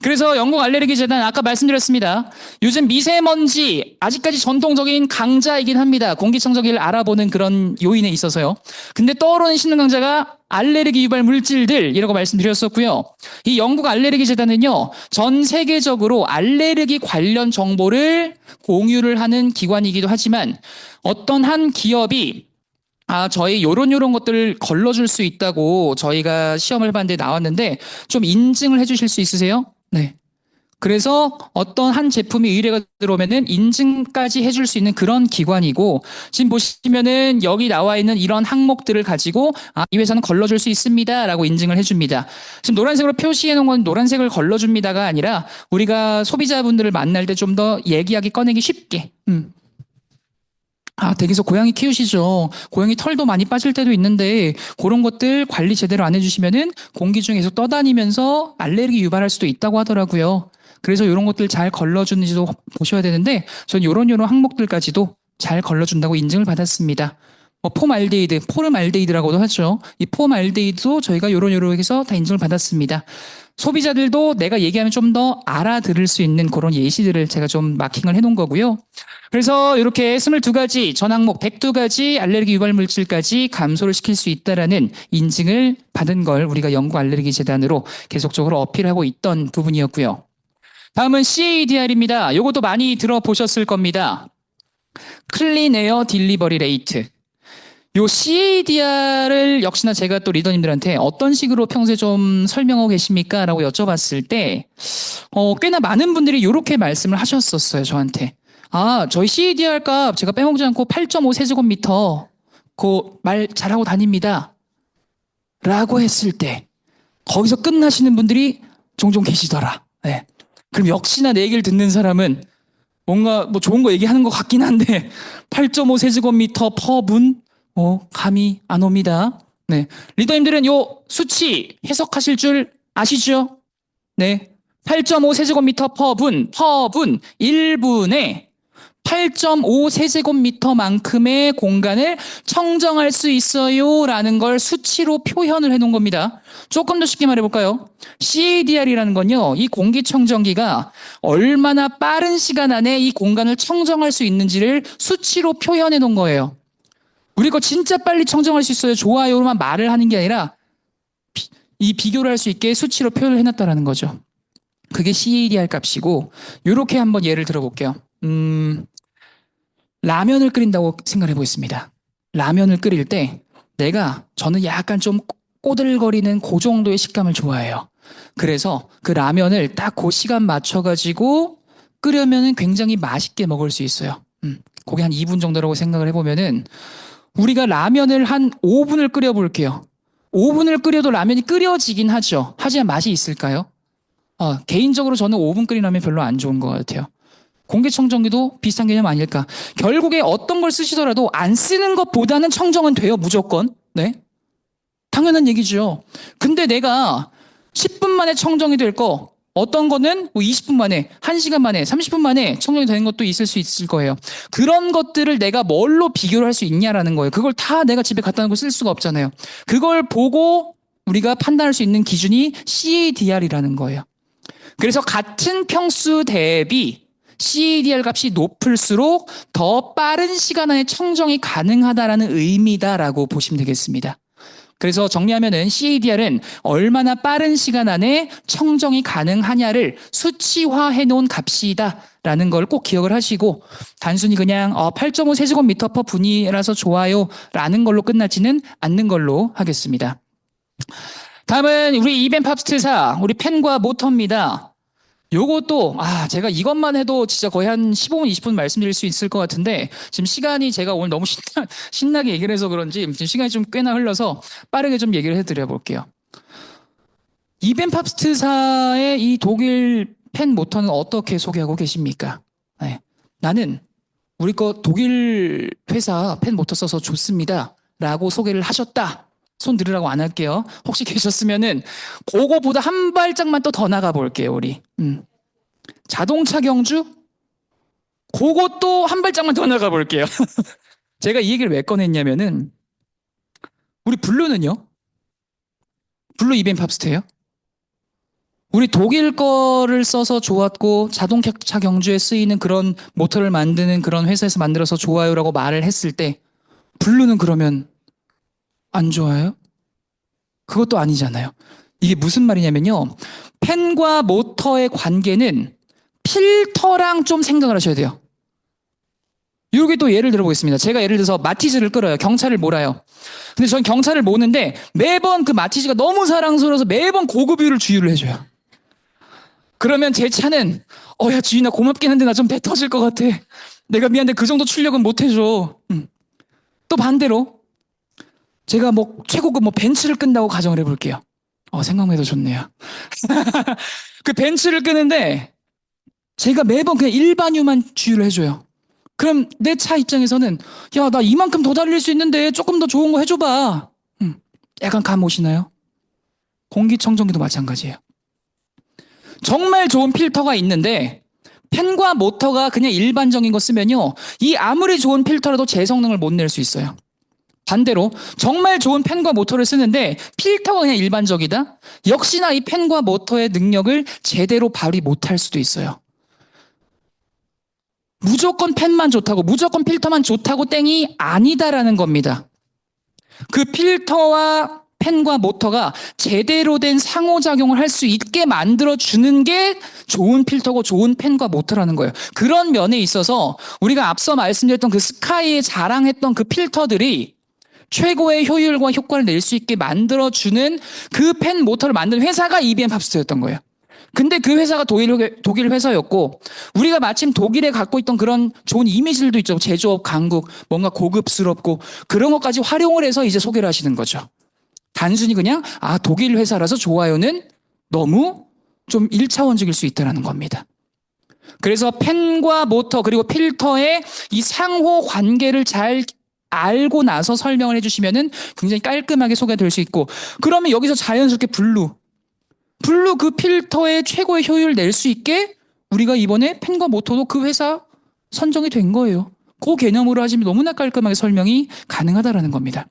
S1: 그래서 영국 알레르기 재단 아까 말씀드렸습니다. 요즘 미세먼지 아직까지 전통적인 강자이긴 합니다. 공기청정기를 알아보는 그런 요인에 있어서요. 근데 떠오르는 신흥 강자가 알레르기 유발 물질들이라고 말씀드렸었고요. 이 영국 알레르기 재단은요. 전 세계적으로 알레르기 관련 정보를 공유를 하는 기관이기도 하지만 어떤 한 기업이 저희 요런 것들을 걸러줄 수 있다고 저희가 시험을 해봤는데 나왔는데 좀 인증을 해주실 수 있으세요? 네. 그래서 어떤 한 제품이 의뢰가 들어오면은 인증까지 해줄 수 있는 그런 기관이고 지금 보시면은 여기 나와 있는 이런 항목들을 가지고 이 회사는 걸러줄 수 있습니다라고 인증을 해줍니다. 지금 노란색으로 표시해 놓은 건 노란색을 걸러줍니다가 아니라 우리가 소비자분들을 만날 때 좀 더 얘기하기 꺼내기 쉽게 댁에서 고양이 키우시죠. 고양이 털도 많이 빠질 때도 있는데 그런 것들 관리 제대로 안 해주시면은 공기 중에 계속 떠다니면서 알레르기 유발할 수도 있다고 하더라고요. 그래서 이런 것들 잘 걸러주는지도 보셔야 되는데 전 요런 항목들까지도 잘 걸러준다고 인증을 받았습니다. 폼알데히드, 포름알데히드라고도 하죠. 이 폼알데히드도 저희가 요런 해서 다 인증을 받았습니다. 소비자들도 내가 얘기하면 좀 더 알아들을 수 있는 그런 예시들을 제가 좀 마킹을 해놓은 거고요. 그래서 이렇게 22가지 전 항목 102가지 알레르기 유발 물질까지 감소를 시킬 수 있다라는 인증을 받은 걸 우리가 영국 알레르기 재단으로 계속적으로 어필하고 있던 부분이었고요. 다음은 CADR입니다. 이것도 많이 들어보셨을 겁니다. 클린 에어 딜리버리 레이트. 요 CADR을 역시나 제가 또 리더님들한테 어떤 식으로 평소에 좀 설명하고 계십니까? 라고 여쭤봤을 때 꽤나 많은 분들이 이렇게 말씀을 하셨었어요. 저한테. 저희 CADR 값 제가 빼먹지 않고 8.5 세제곱미터 그 말 잘하고 다닙니다. 라고 했을 때 거기서 끝나시는 분들이 종종 계시더라. 네. 그럼 역시나 내 얘기를 듣는 사람은 뭔가 뭐 좋은 거 얘기하는 것 같긴 한데 8.5 세제곱미터 퍼 분? 감이 안 옵니다. 네. 리더님들은 요 수치 해석하실 줄 아시죠? 네. 8.5 세제곱미터 퍼 분, 1분에 8.5 세제곱미터만큼의 공간을 청정할 수 있어요 라는 걸 수치로 표현을 해놓은 겁니다. 조금 더 쉽게 말해볼까요? CADR이라는 건요, 이 공기청정기가 얼마나 빠른 시간 안에 이 공간을 청정할 수 있는지를 수치로 표현해 놓은 거예요. 우리 거 진짜 빨리 청정할 수 있어요. 좋아요로만 말을 하는 게 아니라 이 비교를 할 수 있게 수치로 표현을 해놨다는 거죠. 그게 CADR 값이고 이렇게 한번 예를 들어볼게요. 라면을 끓인다고 생각해 보겠습니다. 라면을 끓일 때 저는 약간 좀 꼬들거리는 그 정도의 식감을 좋아해요. 그래서 그 라면을 딱 그 시간 맞춰가지고 끓여면 굉장히 맛있게 먹을 수 있어요. 그게 한 2분 정도라고 생각을 해보면은 우리가 라면을 한 5분을 끓여볼게요. 5분을 끓여도 라면이 끓여지긴 하죠. 하지만 맛이 있을까요? 개인적으로 저는 5분 끓인 라면 별로 안 좋은 것 같아요. 공기청정기도 비슷한 개념 아닐까. 결국에 어떤 걸 쓰시더라도 안 쓰는 것보다는 청정은 돼요. 무조건. 네. 당연한 얘기죠. 근데 내가 10분 만에 청정이 될 거 어떤 거는 20분 만에, 1시간 만에, 30분 만에 청정이 되는 것도 있을 수 있을 거예요. 그런 것들을 내가 뭘로 비교를 할 수 있냐라는 거예요. 그걸 다 내가 집에 갖다 놓고 쓸 수가 없잖아요. 그걸 보고 우리가 판단할 수 있는 기준이 CADR이라는 거예요. 그래서 같은 평수 대비 CADR 값이 높을수록 더 빠른 시간 안에 청정이 가능하다라는 의미다라고 보시면 되겠습니다. 그래서 정리하면은 CADR은 얼마나 빠른 시간 안에 청정이 가능하냐를 수치화해 놓은 값이다라는 걸 꼭 기억을 하시고 단순히 그냥 8.5 세제곱미터 퍼 분이라서 좋아요라는 걸로 끝나지는 않는 걸로 하겠습니다. 다음은 우리 이벤 팝스트사 우리 펜과 모터입니다. 요것도, 제가 이것만 해도 진짜 거의 한 15분, 20분 말씀드릴 수 있을 것 같은데, 지금 시간이 제가 오늘 너무 신나게 얘기를 해서 그런지, 지금 시간이 좀 꽤나 흘러서 빠르게 좀 얘기를 해드려 볼게요. 이벤팝스트사의 이 독일 펜 모터는 어떻게 소개하고 계십니까? 네. 나는 우리 거 독일 회사 펜 모터 써서 좋습니다. 라고 소개를 하셨다. 손 들으라고 안 할게요. 혹시 계셨으면은 그거보다 한 발짝만 또 더 나가 볼게요, 우리. 자동차 경주? 그것도 한 발짝만 더 나가 볼게요. 제가 이 얘기를 왜 꺼냈냐면은 우리 블루는요? 블루 이벤팝스트예요? 우리 독일 거를 써서 좋았고 자동차 경주에 쓰이는 그런 모터를 만드는 그런 회사에서 만들어서 좋아요라고 말을 했을 때 블루는 그러면 안 좋아요? 그것도 아니잖아요. 이게 무슨 말이냐면요. 펜과 모터의 관계는 필터랑 좀 생각을 하셔야 돼요. 이렇게 또 예를 들어보겠습니다. 제가 예를 들어서 마티즈를 끌어요. 경차를 몰아요. 근데 전 경차를 모는데 매번 그 마티즈가 너무 사랑스러워서 매번 고급유를 주유를 해줘요. 그러면 제 차는 야 주인아 고맙긴 한데 나 좀 배 터질 것 같아. 내가 미안한데 그 정도 출력은 못 해줘. 또 반대로 제가 뭐 최고급 뭐 벤츠를 끈다고 가정을 해볼게요. 생각만 해도 좋네요. 그 벤츠를 끄는데 제가 매번 그냥 일반유만 주유를 해줘요. 그럼 내 차 입장에서는 야 나 이만큼 더 달릴 수 있는데 조금 더 좋은 거 해줘봐. 약간 감 오시나요? 공기청정기도 마찬가지예요. 정말 좋은 필터가 있는데 펜과 모터가 그냥 일반적인 거 쓰면요. 이 아무리 좋은 필터라도 제 성능을 못 낼 수 있어요. 반대로 정말 좋은 펜과 모터를 쓰는데 필터가 그냥 일반적이다? 역시나 이 펜과 모터의 능력을 제대로 발휘 못할 수도 있어요. 무조건 펜만 좋다고 무조건 필터만 좋다고 땡이 아니다라는 겁니다. 그 필터와 펜과 모터가 제대로 된 상호작용을 할 수 있게 만들어주는 게 좋은 필터고 좋은 펜과 모터라는 거예요. 그런 면에 있어서 우리가 앞서 말씀드렸던 그 스카이에 자랑했던 그 필터들이 최고의 효율과 효과를 낼 수 있게 만들어주는 그 펜 모터를 만든 회사가 EBM 팝스였던 거예요. 근데 그 회사가 독일 회사였고 우리가 마침 독일에 갖고 있던 그런 좋은 이미지들도 있죠. 제조업 강국, 뭔가 고급스럽고 그런 것까지 활용을 해서 이제 소개를 하시는 거죠. 단순히 그냥 독일 회사라서 좋아요는 너무 좀 1차원적일 수 있다는 겁니다. 그래서 펜과 모터 그리고 필터의 이 상호 관계를 잘 알고 나서 설명을 해주시면은 굉장히 깔끔하게 소개될 수 있고 그러면 여기서 자연스럽게 블루 그 필터의 최고의 효율을 낼 수 있게 우리가 이번에 펜과 모터도 그 회사 선정이 된 거예요. 그 개념으로 하시면 너무나 깔끔하게 설명이 가능하다라는 겁니다.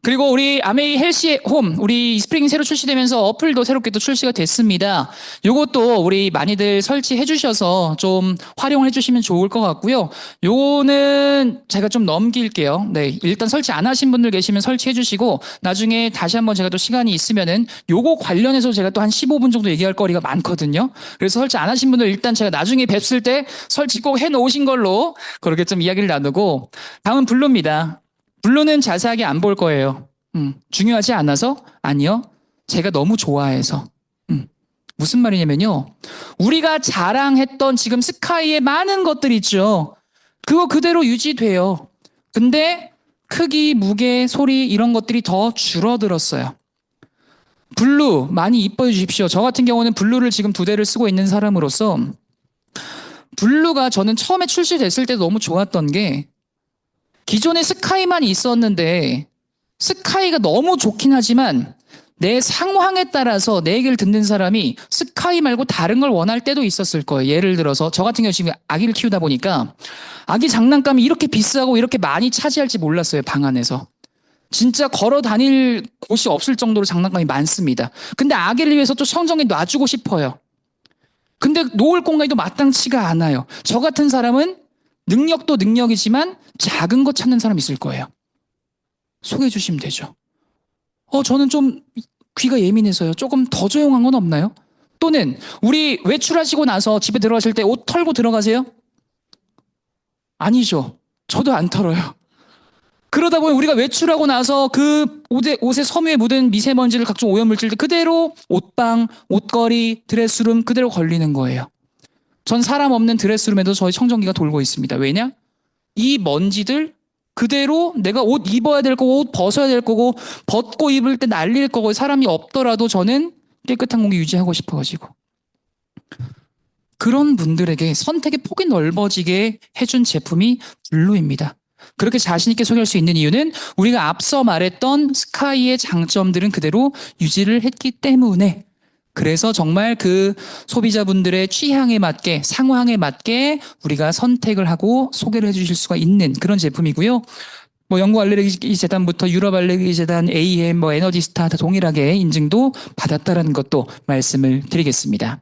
S1: 그리고 우리 아메이 헬시 홈 우리 스프링이 새로 출시되면서 어플도 새롭게 또 출시가 됐습니다. 요것도 우리 많이들 설치해 주셔서 좀 활용해 주시면 좋을 것 같고요. 요거는 제가 좀 넘길게요. 네, 일단 설치 안 하신 분들 계시면 설치해 주시고 나중에 다시 한번 제가 또 시간이 있으면은 요거 관련해서 제가 또 한 15분 정도 얘기할 거리가 많거든요. 그래서 설치 안 하신 분들 일단 제가 나중에 뵙을 때 설치 꼭 해 놓으신 걸로 그렇게 좀 이야기를 나누고 다음은 블루입니다. 블루는 자세하게 안 볼 거예요. 중요하지 않아서? 아니요. 제가 너무 좋아해서. 무슨 말이냐면요. 우리가 자랑했던 지금 스카이의 많은 것들 있죠. 그거 그대로 유지돼요. 근데 크기, 무게, 소리 이런 것들이 더 줄어들었어요. 블루 많이 이뻐해 주십시오. 저 같은 경우는 블루를 지금 2대를 쓰고 있는 사람으로서 블루가 저는 처음에 출시됐을 때 너무 좋았던 게 기존에 스카이만 있었는데 스카이가 너무 좋긴 하지만 내 상황에 따라서 내 얘기를 듣는 사람이 스카이 말고 다른 걸 원할 때도 있었을 거예요. 예를 들어서 저 같은 경우 지금 아기를 키우다 보니까 아기 장난감이 이렇게 비싸고 이렇게 많이 차지할지 몰랐어요. 방 안에서. 진짜 걸어 다닐 곳이 없을 정도로 장난감이 많습니다. 근데 아기를 위해서 또 성정에 놔주고 싶어요. 근데 놓을 공간이 또 마땅치가 않아요. 저 같은 사람은 능력도 능력이지만 작은 거 찾는 사람 있을 거예요. 소개해 주시면 되죠. 저는 좀 귀가 예민해서요. 조금 더 조용한 건 없나요? 또는 우리 외출하시고 나서 집에 들어가실 때 옷 털고 들어가세요? 아니죠. 저도 안 털어요. 그러다 보면 우리가 외출하고 나서 그 옷에 섬유에 묻은 미세먼지를 각종 오염물질들 그대로 옷방, 옷걸이, 드레스룸 그대로 걸리는 거예요. 전 사람 없는 드레스룸에도 저희 청정기가 돌고 있습니다. 왜냐? 이 먼지들 그대로 내가 옷 입어야 될 거고 옷 벗어야 될 거고 벗고 입을 때 날릴 거고 사람이 없더라도 저는 깨끗한 공기 유지하고 싶어가지고 그런 분들에게 선택의 폭이 넓어지게 해준 제품이 블루입니다. 그렇게 자신 있게 소개할 수 있는 이유는 우리가 앞서 말했던 스카이의 장점들은 그대로 유지를 했기 때문에 그래서 정말 그 소비자분들의 취향에 맞게 상황에 맞게 우리가 선택을 하고 소개를 해주실 수가 있는 그런 제품이고요. 뭐 영국 알레르기 재단부터 유럽 알레르기 재단, AM, 뭐 에너지스타 다 동일하게 인증도 받았다라는 것도 말씀을 드리겠습니다.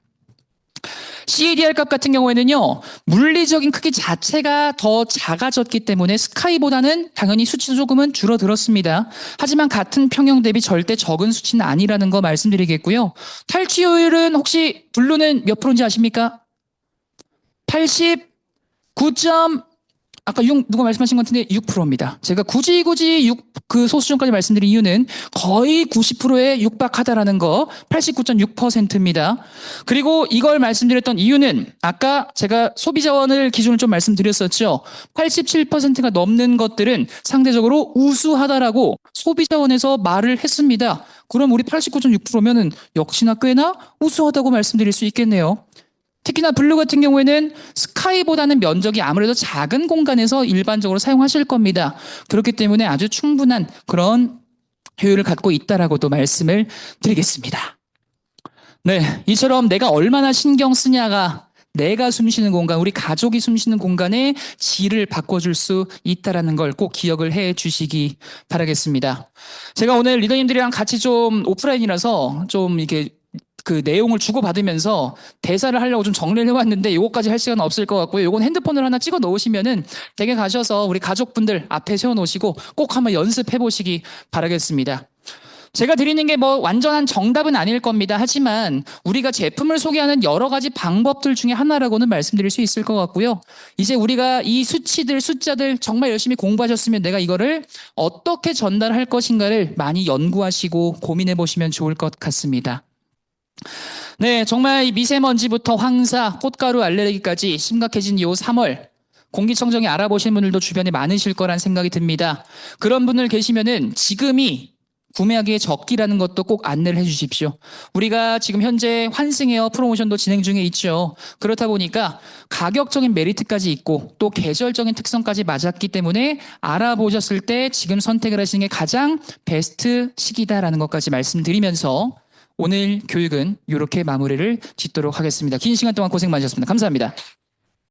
S1: CADR 값 같은 경우에는요, 물리적인 크기 자체가 더 작아졌기 때문에 스카이보다는 당연히 수치도 조금은 줄어들었습니다. 하지만 같은 평형 대비 절대 적은 수치는 아니라는 거 말씀드리겠고요. 탈취율은 혹시 블루는 몇 프로인지 아십니까? 89. 아까 누가 말씀하신 것 같은데 6%입니다. 제가 굳이 그 소수점까지 말씀드린 이유는 거의 90%에 육박하다라는 거 89.6%입니다. 그리고 이걸 말씀드렸던 이유는 아까 제가 소비자원을 기준으로 좀 말씀드렸었죠. 87%가 넘는 것들은 상대적으로 우수하다라고 소비자원에서 말을 했습니다. 그럼 우리 89.6%면은 역시나 꽤나 우수하다고 말씀드릴 수 있겠네요. 특히나 블루 같은 경우에는 스카이보다는 면적이 아무래도 작은 공간에서 일반적으로 사용하실 겁니다. 그렇기 때문에 아주 충분한 그런 효율을 갖고 있다라고도 말씀을 드리겠습니다. 네, 이처럼 내가 얼마나 신경 쓰냐가 내가 숨쉬는 공간, 우리 가족이 숨쉬는 공간의 질을 바꿔줄 수 있다라는 걸 꼭 기억을 해 주시기 바라겠습니다. 제가 오늘 리더님들이랑 같이 좀 오프라인이라서 좀 이렇게 그 내용을 주고받으면서 대사를 하려고 좀 정리를 해왔는데 이것까지 할 시간은 없을 것 같고요. 이건 핸드폰을 하나 찍어 놓으시면은 댁에 가셔서 우리 가족분들 앞에 세워 놓으시고 꼭 한번 연습해 보시기 바라겠습니다. 제가 드리는 게 뭐 완전한 정답은 아닐 겁니다. 하지만 우리가 제품을 소개하는 여러 가지 방법들 중에 하나라고는 말씀드릴 수 있을 것 같고요. 이제 우리가 이 수치들, 숫자들 정말 열심히 공부하셨으면 내가 이거를 어떻게 전달할 것인가를 많이 연구하시고 고민해 보시면 좋을 것 같습니다. 네, 정말 이 미세먼지부터 황사, 꽃가루 알레르기까지 심각해진 이 3월 공기청정기 알아보시는 분들도 주변에 많으실 거란 생각이 듭니다. 그런 분들 계시면은 지금이 구매하기에 적기라는 것도 꼭 안내를 해 주십시오. 우리가 지금 현재 환승에어 프로모션도 진행 중에 있죠. 그렇다 보니까 가격적인 메리트까지 있고 또 계절적인 특성까지 맞았기 때문에 알아보셨을 때 지금 선택을 하시는 게 가장 베스트 시기다라는 것까지 말씀드리면서 오늘 교육은 이렇게 마무리를 짓도록 하겠습니다. 긴 시간 동안 고생 많으셨습니다. 감사합니다.